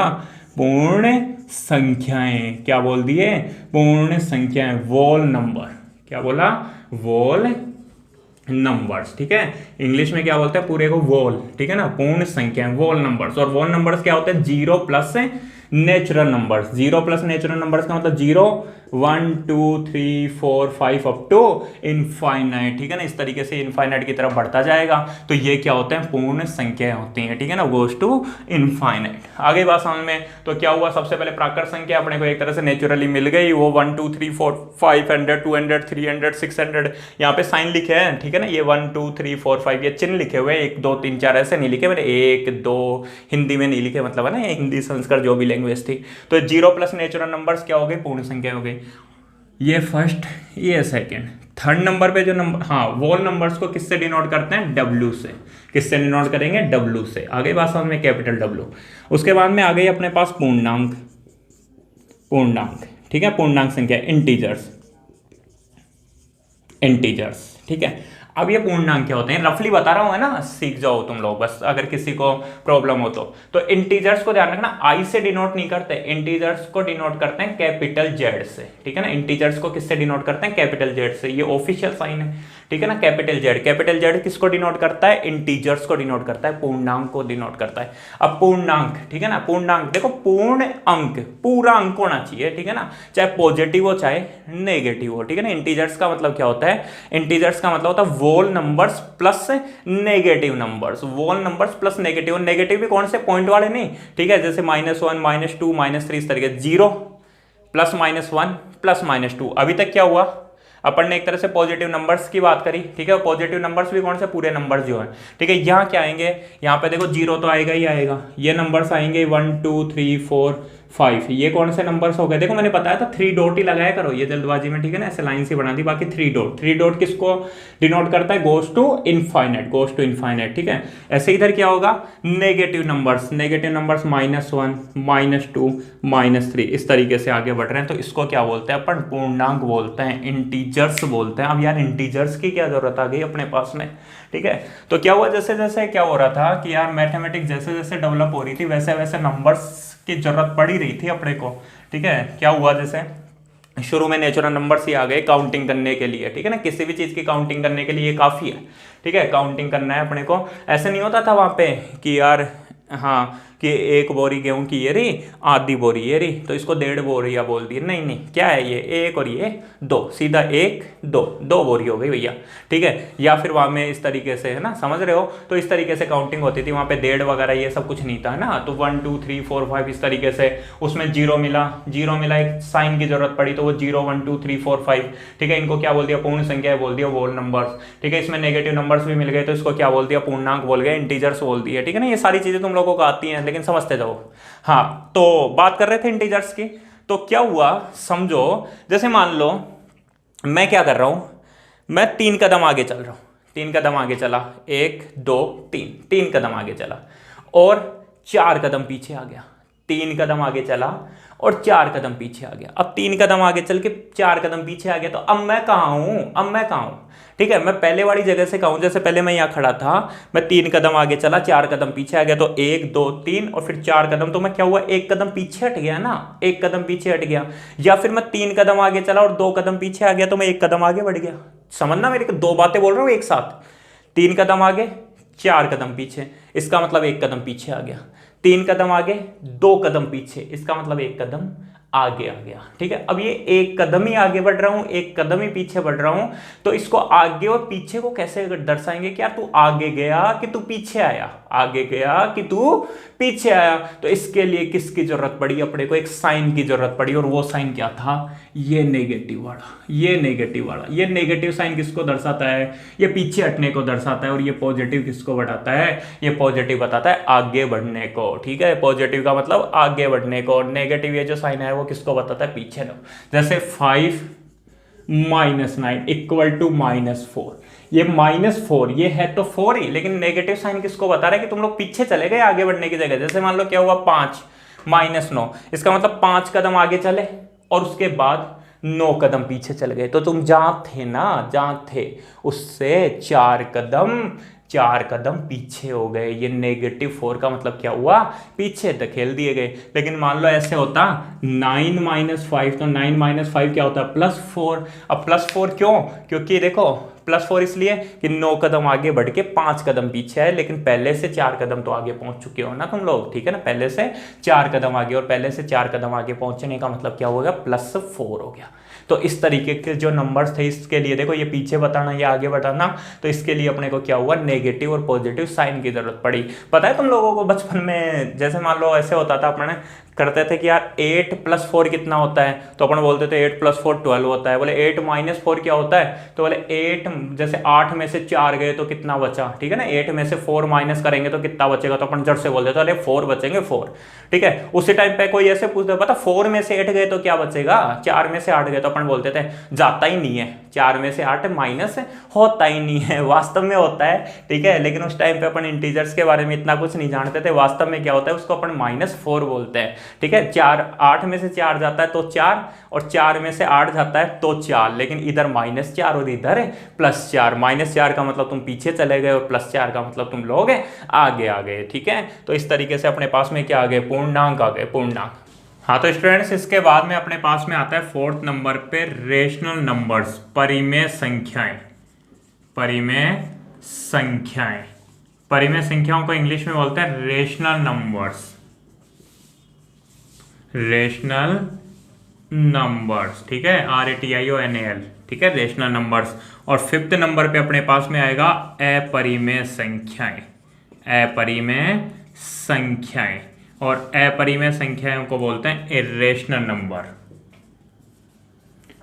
पूर्ण संख्याएं। क्या बोल दिए? पूर्ण संख्याएं, वोल नंबर। क्या बोला? वोल नंबर्स, ठीक है। इंग्लिश में क्या बोलते हैं पूरे को? वोल, ठीक है ना। पूर्ण संख्याएं, वोल नंबर्स। और वोल नंबर्स क्या होते हैं? 0 plus natural numbers. 0 plus natural numbers का मतलब 0 1 2 3 4 5 अप टू इनफाइनाइट, ठीक है ना। इस तरीके से इनफाइनाइट की तरफ बढ़ता जाएगा। तो ये क्या होते हैं? पूर्ण संख्याएं होती हैं, ठीक है ना, गोज टू इनफाइनाइट। आगे बात समझ में? तो क्या हुआ? सबसे पहले प्राकृत संख्या अपने को एक तरह से नेचुरली मिल गई, वो 1 2 3 4 500 200 300 600 यहाँ पे साइन लिखे हैं, ठीक है ना। ये 1 2 3 4 5 ये चिन्ह लिखे हुए हैं, 1 2 3 4 ऐसे नहीं लिखे मैंने, 1 2 हिंदी में नहीं लिखे, मतलब है ना, हिंदी संस्कृत जो भी लैंग्वेज थी। तो 0 प्लस नेचुरल नंबर्स क्या हो गए? पूर्ण संख्या हो गई। ये फर्स्ट, ये सेकंड। थर्ड नंबर पे जो नंबर, हाँ, वोल नंबर्स को किससे डिनोट करते हैं? W से। किससे डिनोट करेंगे? W से। आगे बात समझ में? Capital W। उसके बाद में आ गई अपने पास पूर्णांक, ठीक है, पूर्णांक संख्या, इंटीजर्स। इंटीजर्स। ठीक है, अब ये पूर्णांक क्या होते हैं रफली बता रहा हूँ, है ना, सीख जाओ तुम लोग बस, अगर किसी को प्रॉब्लम हो तो इंटीजर्स को ध्यान रखना, आई से डिनोट नहीं करते, इंटीजर्स को डिनोट करते हैं कैपिटल जेड से। ठीक है ना, इंटीजर्स को किससे डिनोट करते हैं, कैपिटल जेड से, ये ऑफिशियल साइन है। ठीक है ना, कैपिटल जेड किसको डिनोट करता है, इंटीजर्स को डिनोट करता है, पूर्णांक को डिनोट करता है। अब पूर्णांक, ठीक है ना, पूर्णांक देखो, पूर्ण अंक, पूरा अंक होना चाहिए। ठीक है ना, चाहे पॉजिटिव हो चाहे नेगेटिव हो। ठीक है ना, इंटीजर्स का मतलब क्या होता है, इंटीजर्स का मतलब होता है वोल नंबर्स प्लस नेगेटिव नंबर्स, वोल नंबर्स प्लस नेगेटिव, नेगेटिव भी कौन से, पॉइंट वाले नहीं। ठीक है, जैसे -1 -2 -3 इस तरीके, 0 +-1 +-2। अभी तक क्या हुआ, अपन ने एक तरह से पॉजिटिव नंबर्स की बात करी। ठीक है, पॉजिटिव नंबर्स भी कौन से, पूरे नंबर्स जो हैं। ठीक है, यहाँ क्या आएंगे, यहाँ पे देखो 0 तो आएगा ही आएगा, ये नंबर्स आएंगे 1 2 3 4 5, ये कौन से नंबर्स हो गए, देखो मैंने बताया था 3 डॉट ही लगाया करो, ये जल्दबाजी में, ठीक है ना, ऐसे लाइन से बना दी, बाकी 3 डॉट किसको डिनोट करता है, गोस टू इनफाइनाइट। ठीक है, ऐसे इधर क्या होगा, नेगेटिव नंबर्स -1 -2 -3 इस तरीके से आगे बढ़ रहे हैं, तो इसको क्या बोलते हैं अपन, पूर्णांक बोलते हैं, इंटीजर्स बोलते हैं। अब यार इंटीजर्स की क्या जरूरत आ गई अपने पास में। ठीक है, तो क्या हुआ, जैसे जैसे क्या हो रहा था कि यार मैथमेटिक्स जैसे जैसे डेवलप हो रही थी, वैसे वैसे नंबर्स की जरूरत पड़ ही रही थी अपने को। ठीक है, क्या हुआ, जैसे शुरू में नेचुरल नंबर्स ही आ गए काउंटिंग करने के लिए। ठीक है ना, किसी भी चीज़ की काउंटिंग करने के लिए ये काफ़ी है। ठीक है, काउंटिंग करना है अपने को, ऐसे नहीं होता था वहाँ पे कि यार हाँ कि 1 बोरी गेहूं की ये रही, आधी बोरी ये रही, तो इसको 1.5 बोरिया बोल दी, नहीं नहीं, क्या है ये 1 और ये 2, सीधा 1 2 बोरी हो गई भैया। ठीक है, या फिर वहाँ में इस तरीके से, है ना, समझ रहे हो, तो इस तरीके से काउंटिंग होती थी, वहाँ पे 1.5 वगैरह ये सब कुछ नहीं था ना, तो 1 2 3 4 5 इस तरीके से, उसमें जीरो मिला, एक साइन की जरूरत पड़ी, तो वो 0 1 2 3 4 5। ठीक है, इनको क्या बोल दिया, पूर्ण संख्या बोल दिया, होल नंबर्स। ठीक है, इसमें नेगेटिव नंबर्स भी मिल गए, तो इसको क्या बोल दिया, पूर्णांक बोल गए, इंटीजर्स बोल दिए। ठीक है ना, ये सारी चीजें तुम लोगों को आती हैं, लेकिन समझते जाओ। हाँ, तो बात कर रहे थे इंटीजर्स की, तो क्या हुआ समझो, जैसे मान लो मैं क्या कर रहा हूं, मैं 3 कदम आगे चल रहा हूं, 3 कदम आगे चला, 1 2 3 कदम आगे चला और 4 कदम पीछे आ गया, 3 कदम आगे चला और 4 कदम पीछे आ गया। अब 3 कदम आगे चल के 4 कदम पीछे आ गया, तो अब मैं कहाँ हूं, ठीक है, मैं पहले वाली जगह से कहूँ, जैसे पहले मैं यहाँ खड़ा था, मैं 3 कदम आगे चला, 4 कदम पीछे आ गया, तो 1 2 3 और फिर 4 कदम, तो मैं क्या हुआ, 1 कदम पीछे हट गया ना, 1 कदम पीछे हट गया। या फिर मैं 3 कदम आगे चला और 2 कदम पीछे आ गया, तो मैं 1 कदम आगे बढ़ गया। समझना, मेरी 2 बातें बोल रहा हूँ एक साथ, 3 कदम आगे 4 कदम पीछे, इसका मतलब 1 कदम पीछे आ गया, 3 कदम आगे 2 कदम पीछे, इसका मतलब 1 कदम आगे आ गया। ठीक है, अब ये 1 कदम ही आगे बढ़ रहा हूं, 1 कदम ही पीछे बढ़ रहा हूं, तो इसको आगे और पीछे को कैसे दर्शाएंगे, क्या तू आगे गया कि तू पीछे आया, आगे गया कि तू पीछे आया। तो इसके लिए किसकी जरूरत पड़ी, अपने को एक साइन की जरूरत पड़ी, और वो साइन क्या था, ये नेगेटिव वाला, ये नेगेटिव साइन किसको दर्शाता है, ये पीछे हटने को दर्शाता है, और ये पॉजिटिव किसको बताता है, ये पॉजिटिव बताता है आगे बढ़ने को। ठीक है, पॉजिटिव का मतलब आगे बढ़ने को, और नेगेटिव ये जो साइन है वो किसको बताता है, पीछे लो। जैसे 5 -9 = -4, ये -4 ये है तो 4 ही, लेकिन नेगेटिव साइन किसको बता रहा है कि तुम लोग पीछे चले गए आगे बढ़ने की जगह। जैसे मान लो क्या हुआ, 5 -9, इसका मतलब 5 कदम आगे चले और उसके बाद 9 कदम पीछे चले गए, तो तुम जहां थे ना, जहां थे उससे 4 कदम पीछे हो गए। ये -4 का मतलब क्या हुआ, पीछे धकेल दिए गए। लेकिन मान लो ऐसे होता 9 - 5, तो 9 - 5 क्या होता है, +4। अब +4 क्यों, क्योंकि देखो +4 इसलिए कि 9 कदम आगे बढ़ के 5 कदम पीछे है, लेकिन पहले से 4 कदम तो आगे पहुंच चुके हो ना तुम लोग। ठीक है ना, पहले से 4 कदम आगे, और पहले से 4 कदम आगे पहुंचने का मतलब क्या होगा, +4 हो गया। तो इस तरीके के जो नंबर्स थे, इसके लिए देखो ये पीछे बताना, ये आगे बताना, तो इसके लिए अपने को क्या हुआ, नेगेटिव और पॉजिटिव साइन की जरूरत पड़ी। पता है तुम लोगों को बचपन में, जैसे मान लो ऐसे होता था, अपने करते थे कि यार 8 + 4 कितना होता है, तो अपन बोलते थे 8 + 4 12 होता है। बोले 8 - 4 क्या होता है, तो बोले 8 जैसे 8 में से 4 गए तो कितना बचा, ठीक है ना, 8 में से 4 माइनस करेंगे तो कितना बचेगा, तो अपन झट से बोल देते अरे 4 बचेंगे 4, ठीक है। उसी टाइम पे कोई ऐसे पूछता पता 4 में से 8 गए तो क्या बचेगा, 4 में से 8 गए तो अपन बोलते थे जाता ही नहीं है, 4 में से 8 माइनस होता ही नहीं है, वास्तव में होता है, ठीक है, लेकिन उस टाइम पे अपन इंटीजर्स के बारे में इतना कुछ नहीं जानते थे, वास्तव में क्या होता है उसको अपन -4 बोलते हैं, ठीक है। 8 में से 4 जाता है तो 4, और 4 में से 8 जाता है तो 4, लेकिन इधर -4 और इधर +4, -4 का मतलब तुम पीछे चले गए और +4 का मतलब तुम लोग आगे आ गए, ठीक है। तो इस तरीके से अपने पास में क्या आ गए, पूर्णांक आ गए, पूर्णांक। हाँ तो स्टूडेंट्स इसके बाद में अपने पास में आता है 4th नंबर पे रेशनल नंबर्स, परिमेय संख्याएं। परिमेय संख्याएं, परिमेय संख्याओं को इंग्लिश में बोलते हैं रेशनल नंबर्स, रेशनल नंबर्स, ठीक है, RATIONAL, ठीक है, रेशनल नंबर्स। और 5th नंबर पे अपने पास में आएगा अपरिमेय संख्याएं, अपरिमेय संख्याएं, और अपरिमेय संख्याओं को बोलते हैं इर्रेशनल नंबर,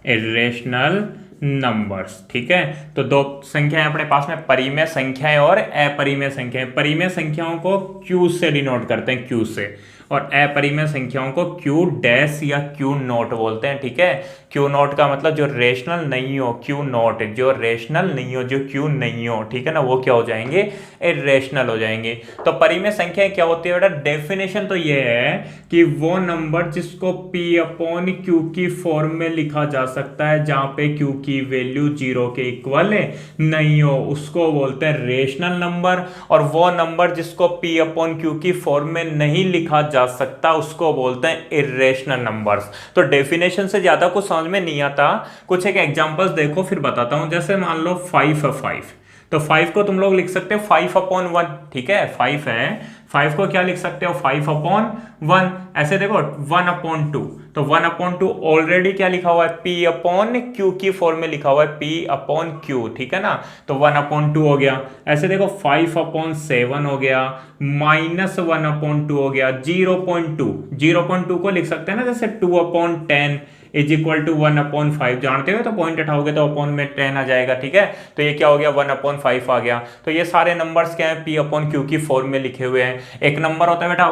इर्रेशनल नंबर्स, ठीक है। तो दो संख्याएं अपने पास में, परिमेय संख्याएं और अपरिमेय संख्याएं। परिमेय संख्याओं को Q से डिनोट करते हैं, Q से, और अपरिमेय संख्याओं को Q डैश या Q नोट बोलते हैं, ठीक है। Q नोट का मतलब जो रेशनल नहीं हो, Q नोट जो रेशनल नहीं हो, जो Q नहीं हो, ठीक है ना, वो क्या हो जाएंगे, इर्रेशनल हो जाएंगे। तो परिमेय संख्याएं क्या होती है बेटा, डेफिनेशन तो ये है कि वो नंबर जिसको P/Q की फॉर्म में लिखा जा सकता है, जहां पे Q की वैल्यू 0 के इक्वल नहीं हो, उसको बोलते हैं रेशनल नंबर। और वो नंबर जिसको P/Q की फॉर्म में नहीं लिखा जा सकता, उसको बोलते हैं इर्रेशनल नंबर्स। तो डेफिनेशन से ज्यादा कुछ समझ में नहीं आता, कुछ एक एग्जांपल्स देखो फिर बताता हूं। जैसे मान लो 5 है, 5, तो 5 को तुम लोग लिख सकते हो 5/1, ठीक है, 5 है, 5 को क्या लिख सकते हो, 5/1। ऐसे देखो 1/2, तो 1/2 ऑलरेडी क्या लिखा हुआ है, P/Q की फॉर्म में लिखा हुआ है, P/Q, ठीक है ना, तो 1/2 हो गया। ऐसे देखो 5/7 हो गया, -1/2 हो गया, 0.2 को लिख सकते हैं ना, जैसे 2/10 = 1/5, जानते हो, तो पॉइंट उठाओगे तो अपॉन में 10 आ जाएगा, ठीक है। तो ये क्या हो गया, 1/5 आ गया। तो ये सारे नंबर्स क्या है, P/Q की फॉर्म में लिखे हुए हैं। एक नंबर होता है बेटा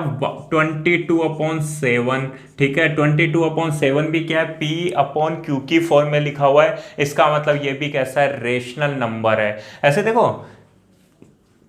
22/7, ठीक है, 22/7 भी क्या है, P/Q की फॉर्म में लिखा हुआ है। इसका मतलब ये भी कैसा है, रेशनल नंबर है। ऐसे देखो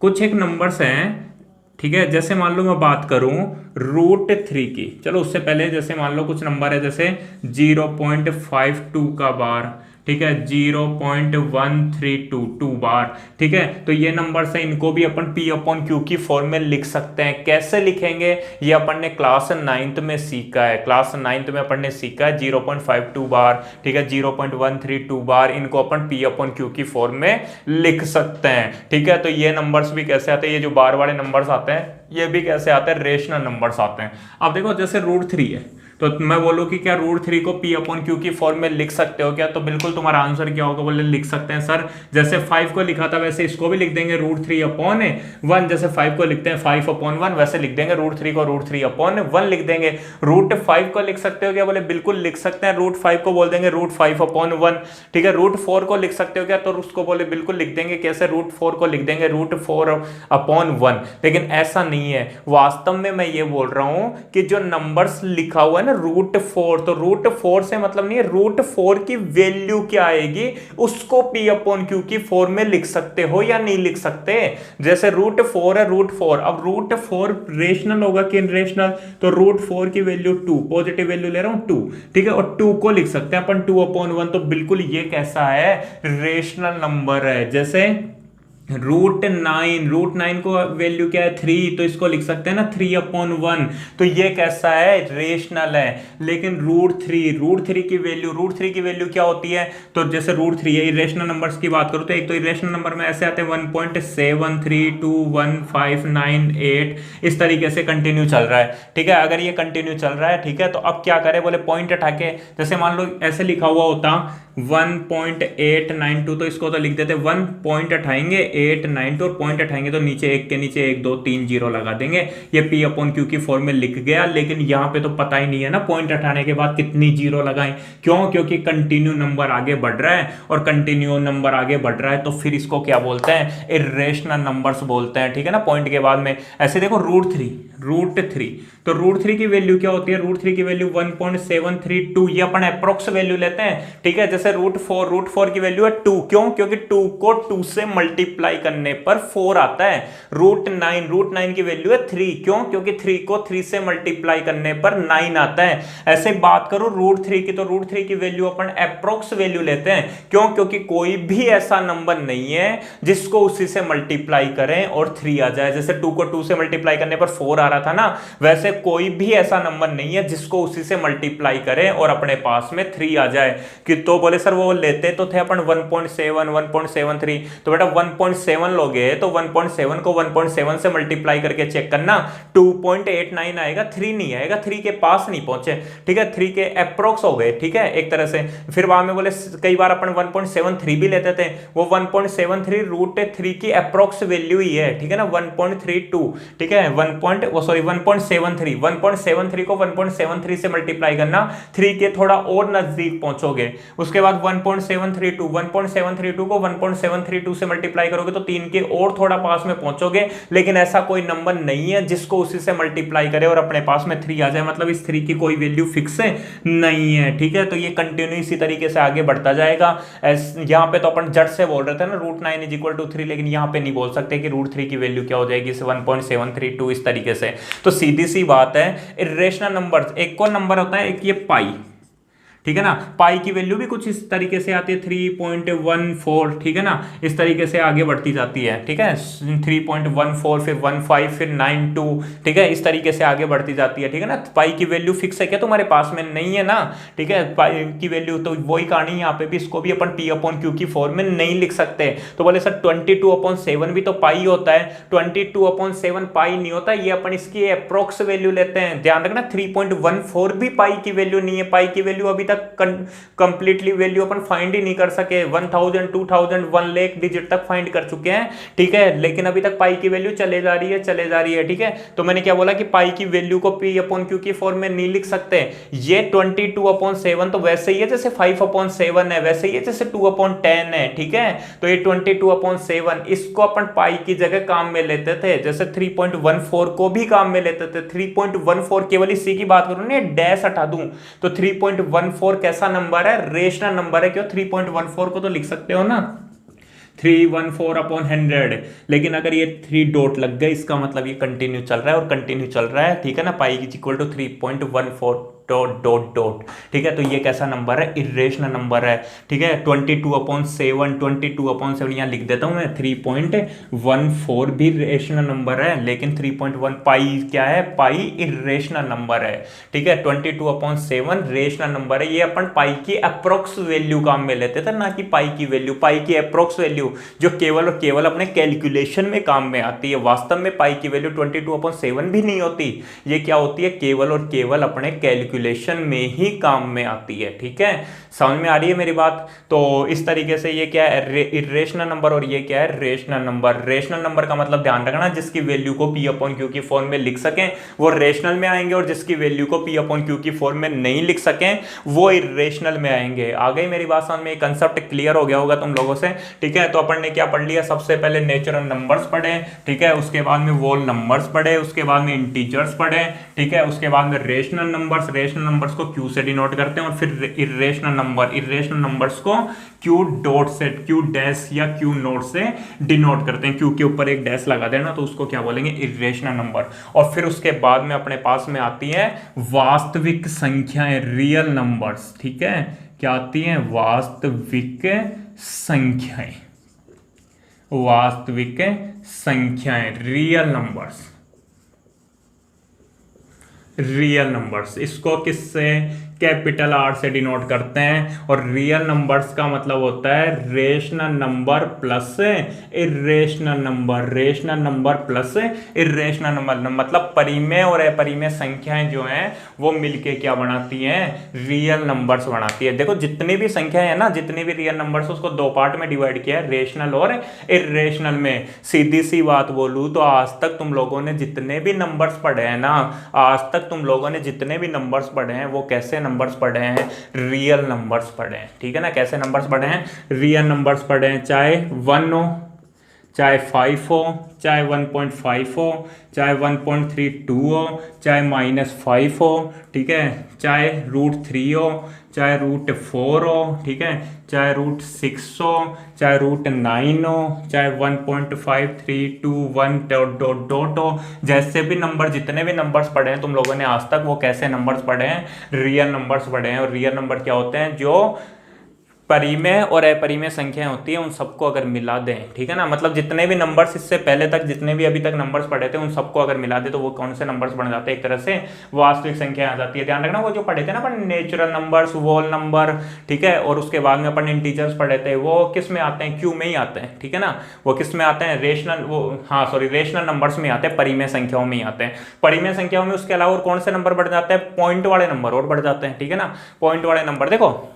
कुछ एक नंबर्स हैं, ठीक है, जैसे मान लो मैं बात करूं √3 की, चलो उससे पहले जैसे मान लो कुछ नंबर है जैसे 0.52 का बार, ठीक है, 0.132 बार, ठीक है। तो ये नंबर से इनको भी अपन P/Q की फॉर्म में लिख सकते हैं। कैसे लिखेंगे, ये अपन ने क्लास 9th में सीखा है, क्लास 9th में अपन ने सीखा है 0.52 बार, ठीक है, 0.132 बार, इनको अपन P/Q की फॉर्म में लिख सकते हैं, ठीक है। तो ये नंबर्स भी कैसे आते हैं, ये जो बार वाले नंबर्स आते हैं ये भी कैसे आते हैं, रेशनल नंबर्स आते हैं। अब देखो जैसे √3 है, तो मैं बोलूं कि क्या √3 को P/Q की फॉर्म में लिख सकते हो क्या, तो बिल्कुल तुम्हारा आंसर क्या होगा, बोले लिख सकते हैं सर। जैसे 5 को लिखा था वैसे इसको भी लिख देंगे √3/1, जैसे 5 को लिखते हैं 5/1, वैसे लिख देंगे √3 को √3/1 लिख देंगे। √5 को लिख सकते हो क्या, बोले बिल्कुल लिख सकते हैं, √5 को बोल देंगे √5/1, ठीक है। √4 को लिख सकते हो क्या, तो उसको बोले बिल्कुल लिख देंगे, कैसे, √4 को लिख देंगे √4/1। लेकिन ऐसा नहीं है, वास्तव में मैं ये बोल रहा हूं कि जो नंबर्स लिखा हुआ है ना √4, तो √4 से मतलब नहीं है, √4 की वैल्यू क्या आएगी उसको P/Q की फॉर्म में लिख सकते हो या नहीं लिख सकते। जैसे √4 है, √4, अब √4 रेशनल होगा कि इनरेशनल, तो √4 की वैल्यू 2, पॉजिटिव वैल्यू ले रहा हूं 2, ठीक है, और 2 को लिख सकते हैं अपन 2/1, तो बिल्कुल ये कैसा है, रेशनल नंबर है। जैसे √9 को वैल्यू क्या है 3, तो इसको लिख सकते हैं ना 3/1, तो ये कैसा है, रेशनल है। लेकिन √3 की वैल्यू क्या होती है, तो जैसे √3 है, इरेशनल नंबर्स की बात करूं तो एक तो इरेशनल नंबर में ऐसे आते हैं 1.7321598, इस तरीके से कंटिन्यू चल रहा है, ठीक है। अगर ये कंटिन्यू चल रहा है, ठीक है, तो अब क्या करें, बोले पॉइंट उठा के, जैसे मान लो ऐसे लिखा हुआ होता 1.892, तो इसको तो लिख देते 1 पॉइंट हटाएंगे 892 और पॉइंट हटाएंगे तो नीचे एक के नीचे 1 2 3 जीरो लगा देंगे। ये P अपॉन Q की फॉर्म में लिख गया, लेकिन यहाँ पे तो पता ही नहीं है ना पॉइंट हटाने के बाद कितनी जीरो लगाएं। क्यों? क्योंकि कंटिन्यू नंबर आगे बढ़ रहा है, और कंटिन्यू नंबर आगे बढ़ रहा है तो फिर इसको क्या बोलते हैं? इर्रेशनल नंबर्स बोलते हैं, ठीक है ना। पॉइंट के बाद में ऐसे देखो √3, तो √3 की वैल्यू क्या होती है? √3 की वैल्यू 1.732, ये अपन अप्रोक्स वैल्यू लेते हैं, ठीक है। जैसे √4 की वैल्यू है 2, क्यों? क्योंकि 2 को 2 से मल्टीप्लाई करने पर 4 आता है। √9 की वैल्यू है 3, क्यों? क्योंकि 3 को 3 से मल्टीप्लाई करने पर 9 आता है। ऐसे बात करो √3 की, तो √3 की वैल्यू अपन अप्रोक्स वैल्यू लेते हैं, क्यों? क्योंकि कोई भी ऐसा नंबर नहीं है जिसको उसी से मल्टीप्लाई करें और 3 आ जाए। जैसे 2 को 2 से मल्टीप्लाई करने पर 4 आ रहा था ना, वैसे कोई भी ऐसा नंबर नहीं है जिसको उसी से मल्टीप्लाई करें और अपने पास में 3 आ जाए। कि तो बोले सर वो लेते तो थे अपन 1.7 1.73, तो बेटा 1.7 लोगे तो 1.7 को 1.7 से मल्टीप्लाई करके चेक करना, 2.89 आएगा, 3 नहीं आएगा, 3 के पास नहीं पहुंचे, ठीक है, 3 के अप्रोक्स हो गए, ठीक है, एक तरह से। फिर बाद में बोले कई बार अपन 1.73 भी लेते थे, वो 1.73 √3 की अप्रोक्स वैल्यू ही है, ठीक है ना, 1.32, ठीक है, 1.73 को 1.73 से मल्टीप्लाई करना, 3 के थोड़ा और नजदीक पहुंचोगे। उसके बाद 1.732 को 1.732 से मल्टीप्लाई करोगे तो 3 के और थोड़ा पास में पहुंचोगे। लेकिन ऐसा कोई नंबर नहीं है जिसको उसी से मल्टीप्लाई करे और अपने पास में 3 आ जाए, मतलब इस 3 की कोई वैल्यू फिक्स नहीं है, ठीक है। तो ये कंटिन्यू इसी तरीके से आगे बढ़ता जाएगा। यहाँ पे तो अपन जट से बोल रहे थे ना √9 = 3, लेकिन यहाँ पे नहीं बोल सकते कि √3 की वैल्यू क्या हो जाएगी, 1.732 इस तरीके से। तो सीधी सी बात है, इर्रेशनल नंबर एक और नंबर होता है, एक ये पाई, ठीक है ना। पाई की वैल्यू भी कुछ इस तरीके से आती है 3.14, ठीक है ना, इस तरीके से आगे बढ़ती जाती है, ठीक है, 3.14 फिर 15 फिर 92, ठीक है, इस तरीके से आगे बढ़ती जाती है, ठीक है ना। पाई की वैल्यू फिक्स है क्या तुम्हारे पास में? नहीं है ना, ठीक है, पाई की वैल्यू तो वही कहानी यहाँ पे भी, इसको भी अपन P अपॉन Q की फॉर्म में नहीं लिख सकते। तो बोले सर 22/7 भी तो पाई होता है, 22/7 पाई नहीं होता, ये अपन इसकी अप्रोक्स वैल्यू लेते हैं। ध्यान रखना 3.14 भी पाई की वैल्यू नहीं है, पाई की वैल्यू अभी तक कंप्लीटली वैल्यू अपन फाइंड ही नहीं कर सके, 1000 2000 1 लाख डिजिट तक फाइंड कर चुके हैं, ठीक है, लेकिन अभी तक पाई की वैल्यू चले जा रही है, ठीक है। तो मैंने क्या बोला कि पाई की वैल्यू को P अपॉन Q की फॉर्म में नहीं लिख सकते। ये 22/7 तो वैसे ही है जैसे 5/7 है, वैसे ही है जैसे 2/10 है, ठीक है। तो ये 22/7 इसको अपन पाई की जगह काम में लेते थे, जैसे 3.14 को भी काम में लेते थे। 3.14 केवल इसी की बात करूं ना, डैश हटा दूं तो 3.14 कैसा नंबर है? रेशनल नंबर है। क्यों? 3.14 को तो लिख सकते हो ना 314/100, लेकिन अगर ये 3 डॉट लग गए इसका मतलब ये कंटिन्यू चल रहा है, और कंटिन्यू चल रहा है, ठीक है ना, पाई इक्वल टू 3.14 डॉट, ठीक है। तो ये कैसा नंबर है? इर्रेशनल नंबर है, ठीक है। 22/7 यहाँ लिख देता हूं मैं, 3.14 भी रेशनल नंबर है, लेकिन 3.1 पाई क्या है? पाई इर्रेशनल नंबर है, ठीक है। 22/7 रेशनल नंबर है, ये अपन पाई की अप्रोक्स वैल्यू काम में लेते थे, ना कि पाई की वैल्यू। पाई की अप्रोक्स वैल्यू जो केवल और केवल अपने कैलकुलेशन में काम में आती है, वास्तव में पाई की वैल्यू 22/7 भी नहीं होती, ये क्या होती है? केवल और केवल अपने कैलकुलेशन में ही काम में आती है, ठीक है। समझ में आ रही है मेरी बात? तो इस तरीके से ये क्या है? इर्रेशनल नंबर, और ये क्या है? Rational number. रेशनल नंबर का मतलब ध्यान रखना, जिसकी वैल्यू को P अपॉन Q की फॉर्म में लिख सकें वो रेशनल में आएंगे, और जिसकी वैल्यू को P अपॉन Q की फॉर्म में नहीं लिख सकें वो इर्रेशनल में आएंगे। आ गई मेरी बात समझ में? कंसेप्ट क्लियर हो गया होगा तुम लोगों से, ठीक है। तो अपन ने क्या पढ़ लिया? सबसे पहले नेचुरल नंबर्स पढ़े, ठीक है, उसके बाद में वोल नंबर्स पढ़े, उसके बाद में इंटीजर्स पढ़े, ठीक है, उसके बाद में रेशनल नंबर्स को Q से डिनोट करते हैं, और फिर इर्रेशनल नंबर्स को Q डॉट से, Q डैश या Q नोट से डिनोट करते हैं। Q के ऊपर एक डैश लगा देना तो उसको क्या बोलेंगे? Irrational number. और फिर उसके बाद में अपने पास में आती है वास्तविक संख्याएं, रियल नंबर्स, ठीक है। क्या आती हैं? वास्तविक संख्याएं, रियल नंबर्स। इसको किससे? कैपिटल आर से डिनोट करते हैं, और रियल नंबर्स का मतलब होता है rational number plus irrational number, rational number plus irrational number, मतलब परिमेय और अपरिमेय संख्याएं जो हैं वो मिलके क्या बनाती हैं, रियल नंबर्स बनाती है। देखो जितनी भी संख्याएं हैं ना, जितनी भी रियल नंबर्स, उसको दो पार्ट में डिवाइड किया है, रेशनल और इर्रेशनल में। सीधी सी बात बोलूं तो आज तक तुम लोगों ने जितने भी नंबर्स पढ़े हैं ना, आज तक तुम लोगों ने जितने भी नंबर्स पढ़े हैं वो कैसे नंबर्स पढ़े हैं, रियल नंबर्स पढ़े हैं, ठीक है ना। कैसे नंबर्स पढ़े हैं, रियल नंबर्स पढ़े हैं, चाहे 1 हो, चाहे 5 हो, चाहे 1.5 हो, चाहे 1.32 हो, चाहे -5 हो, ठीक है, चाहे √3 हो, चाहे √4 हो, ठीक है, चाहे √6 हो, चाहे √9 हो, चाहे 1.5321 हो, जैसे भी नंबर, जितने भी नंबर्स पढ़े हैं तुम लोगों ने आज तक, वो कैसे नंबर्स पढ़े हैं, रियल नंबर्स पढ़े हैं। और रियल नंबर क्या होते हैं, जो परिमेय और अपरिमेय संख्याएं होती है उन सबको अगर मिला दें, ठीक है ना, मतलब जितने भी नंबर्स इससे पहले तक, जितने भी अभी तक नंबर्स पढ़े थे उन सबको अगर मिला दे तो वो कौन से नंबर्स बन जाते हैं, एक तरह से वास्तविक संख्या आ जाती है। ध्यान रखना, वो जो पढ़े थे ना अपन नेचुरल नंबर्स, होल नंबर, ठीक है, और उसके बाद में अपन इंटीजर्स पढ़े थे, वो किस में आते हैं, क्यू में ही आते हैं, ठीक है ना, वो किस में आते हैं, रेशनल, वो हाँ सॉरी रेशनल नंबर्स में आते हैं, परिमेय संख्याओं में ही आते हैं। परिमेय संख्याओं में उसके अलावा और कौन से नंबर बढ़ जाते हैं, पॉइंट वाले नंबर और बढ़ जाते हैं, ठीक है ना, पॉइंट वाले नंबर। देखो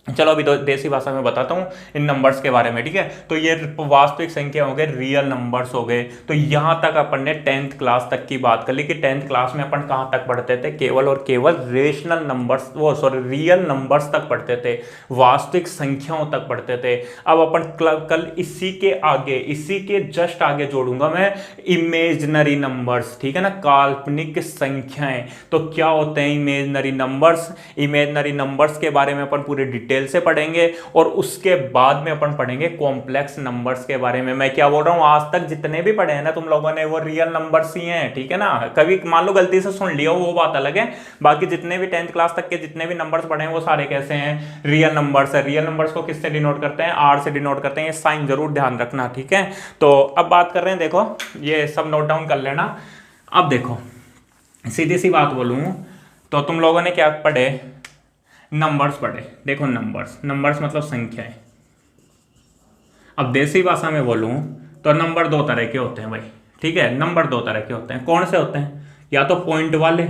चलो अभी तो देसी भाषा में बताता हूँ इन नंबर्स के बारे में, ठीक है। तो ये वास्तविक संख्या हो गए, रियल नंबर्स हो गए। तो यहाँ तक अपन ने 10th क्लास तक की बात कर ली कि 10th क्लास में अपन कहाँ तक पढ़ते थे, केवल और केवल रेशनल नंबर्स, वो सॉरी रियल नंबर्स तक पढ़ते थे, वास्तविक संख्याओं तक पढ़ते थे। अब अपन कल इसी के आगे, इसी के जस्ट आगे जोड़ूंगा मैं इमेजनरी नंबर्स, ठीक है ना, काल्पनिक संख्याएं। तो क्या होते हैं इमेजनरी नंबर्स, इमेजनरी नंबर्स के बारे में अपन पूरे डिटेल से पढ़ेंगे, और उसके बाद में अपन पढ़ेंगे कॉम्प्लेक्स नंबर्स के बारे में। मैं क्या बोल रहा हूं, आज तक जितने भी पढ़े हैं ना तुम लोगों ने वो रियल नंबर्स ही हैं, ठीक है ना। कभी मान लो गलती से सुन लिया वो बात अलग है, बाकी जितने भी 10th क्लास तक के जितने भी नंबर्स पढ़े हैं वो सारे कैसे हैं, रियल नंबर्स है। रियल नंबर्स को किससे डिनोट करते हैं, आर से डिनोट करते हैं, ये साइन जरूर ध्यान रखना, ठीक है। तो अब बात कर रहे हैं, देखो ये सब नोट डाउन कर लेना। अब देखो सीधी सी बात बोलूं तो तुम लोगों ने क्या पढ़े, नंबर्स पढ़े। देखो नंबर्स, नंबर्स मतलब संख्याएं। अब देसी भाषा में बोलूं तो नंबर दो तरह के होते हैं भाई, ठीक है, नंबर दो तरह के होते हैं। कौन से होते हैं, या तो पॉइंट वाले,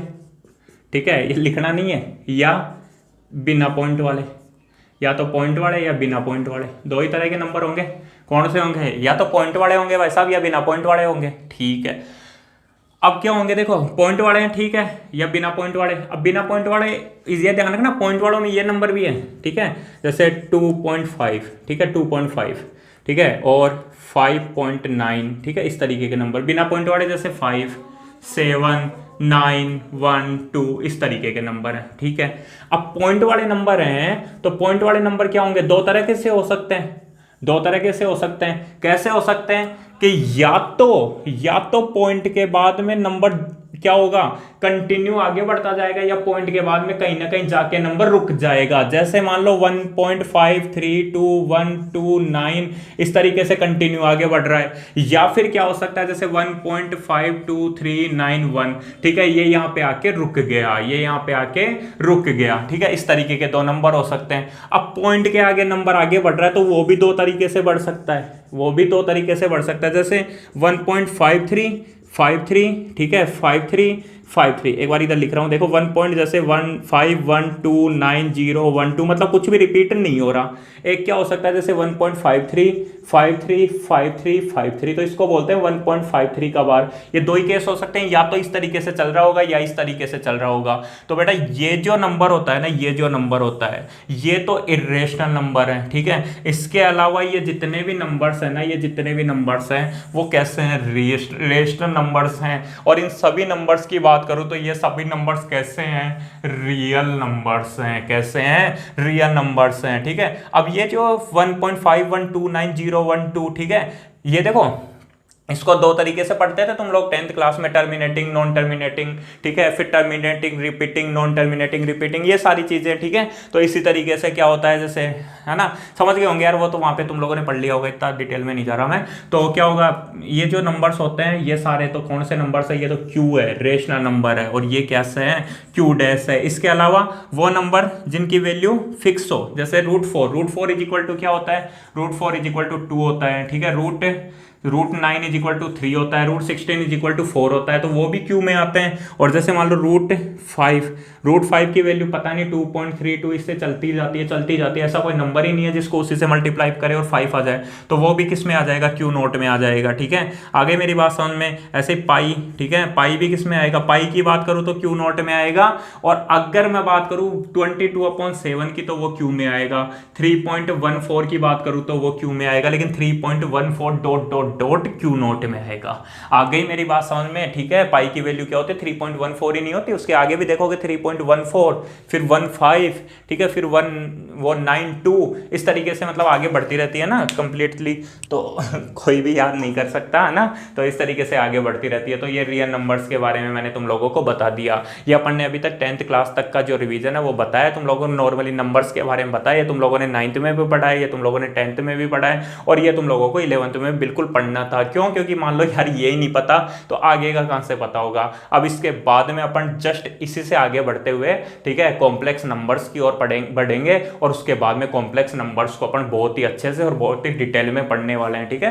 ठीक है, ये लिखना नहीं है, या बिना पॉइंट वाले, या तो पॉइंट वाले या बिना पॉइंट वाले, दो ही तरह के नंबर होंगे। कौन से होंगे, या तो पॉइंट वाले होंगे भाई साहब, या बिना पॉइंट वाले होंगे, ठीक है। अब क्या होंगे, देखो पॉइंट वाले हैं, ठीक है, या बिना पॉइंट वाले। अब बिना पॉइंट वाले इजी ध्यान रखना, पॉइंट वालों में ये नंबर भी है, ठीक है, जैसे 2.5, ठीक है, 2.5, ठीक है, और 5.9, ठीक है, इस तरीके के नंबर। बिना पॉइंट वाले जैसे 5, 7, 9, 1, 2, इस तरीके के नंबर हैं, ठीक है। अब पॉइंट वाले नंबर हैं, तो पॉइंट वाले नंबर क्या होंगे, दो तरह के से हो सकते हैं, दो तरह से हो सकते हैं। कैसे हो सकते हैं कि या तो पॉइंट के बाद में नंबर क्या होगा, कंटिन्यू आगे बढ़ता जाएगा, या पॉइंट के बाद में कहीं ना कहीं जाके नंबर रुक जाएगा। जैसे मान लो 1.532.129 इस तरीके से कंटिन्यू आगे बढ़ रहा है, या फिर क्या हो सकता है जैसे 1.52391, ठीक है, ये यहाँ पे आके रुक गया, ये यहाँ पे आके रुक गया, ठीक है, इस तरीके के दो नंबर हो सकते हैं। अब पॉइंट के आगे नंबर आगे बढ़ रहा है तो वो भी दो तरीके से बढ़ सकता है, वो भी दो तरीके से बढ़ सकता है, जैसे 1.53, ठीक है, 53, एक बार इधर लिख रहा हूं, देखो 1 पॉइंट जैसे 1512901 मतलब कुछ भी रिपीट नहीं हो रहा। एक क्या हो सकता है जैसे 1.53, तो इसको बोलते हैं 1.53 का बार। ये दो ही केस हो सकते हैं, या तो इस तरीके से चल रहा होगा या इस तरीके से चल रहा होगा। तो बेटा ये जो नंबर होता है ना, ये जो नंबर होता है ये तो इर्रेशनल नंबर है, ठीक है। इसके अलावा ये जितने भी नंबर्स है ना, ये जितने भी नंबर्स हैं वो कैसे हैं, रेशनल नंबर्स हैं। और इन सभी नंबर्स की बात करूं तो ये सभी नंबर्स कैसे हैं, रियल नंबर्स हैं। कैसे हैं, रियल नंबर्स हैं, ठीक है। अब ये जो 1.512901 ठीक है, ये देखो इसको दो तरीके से पढ़ते थे तुम लोग 10th क्लास में, टर्मिनेटिंग, नॉन टर्मिनेटिंग, ठीक है, फिर terminating repeating, non terminating repeating, ये सारी चीजें, ठीक है। तो इसी तरीके से क्या होता है, जैसे है ना, समझ गए होंगे यार, वो तो वहां पे तुम लोगों ने पढ़ लिया होगा, इतना डिटेल में नहीं जा रहा मैं। तो क्या होगा, ये जो नंबर्स होते हैं ये सारे तो कौन से नंबर्स है, ये तो क्यू है, रेशनल नंबर है, और ये कैसे है, क्यू डैश है। इसके अलावा वो नंबर जिनकी वैल्यू फिक्स हो, जैसे root four is equal to क्या होता है, root four is equal to 2 होता है, ठीक है, रूट 9 इज इक्वल टू 3 होता है, रूट 16 इज इक्वल टू 4 होता है, तो वो भी क्यू में आते हैं। और जैसे मान लो रूट फाइव की वैल्यू पता नहीं 2.32, इससे चलती जाती है, ऐसा कोई नंबर ही नहीं है जिसको उसी से मल्टीप्लाई करे और 5 आ जाए, तो वो भी किस में आ जाएगा, क्यू नोट में आ जाएगा, ठीक है। आगे मेरी बात समझ में, ऐसे पाई, ठीक है, पाई भी किस में आएगा, पाई की बात करूं तो क्यू नोट में आएगा, और अगर मैं बात करूं 22/7 की तो वो क्यू में आएगा, 3.14 की बात करूं तो वो क्यू में आएगा, लेकिन 3.14 dot dot dot Q note में आएगा। आ गई मेरी बात समझ में, ठीक है। पाई की वैल्यू क्या होती है, 3.14 ही नहीं होती, उसके आगे भी देखोगे 3.14, फिर 15, ठीक है, फिर 192, इस तरीके से मतलब आगे बढ़ती रहती है ना कंप्लीटली, तो कोई भी याद नहीं कर सकता है ना, तो इस तरीके से आगे बढ़ती रहती है। तो ये रियल नंबर्स के बारे में मैंने तुम लोगों को बता दिया। ये अपन ने अभी तक 10th क्लास तक का जो रिवीजन है वो बताया तुम लोगों ने, नॉर्मली नंबर्स के बारे में बताया, तुम लोगों ने 9th में भी पढ़ा है, ये तुम लोगों ने 10th में भी पढ़ा है, और ये तुम लोगों को 11th में बिल्कुल पढ़ना था। क्यों, क्योंकि मान लो यार ये ही नहीं पता तो आगे का कहां से पता होगा। अब इसके बाद में अपन जस्ट इसी से आगे बढ़ते हुए, ठीक है, कॉम्प्लेक्स नंबर्स की ओर बढ़ेंगे, और उसके बाद में कॉम्प्लेक्स नंबर्स को अपन बहुत ही अच्छे से और बहुत ही डिटेल में पढ़ने वाले हैं, ठीक है।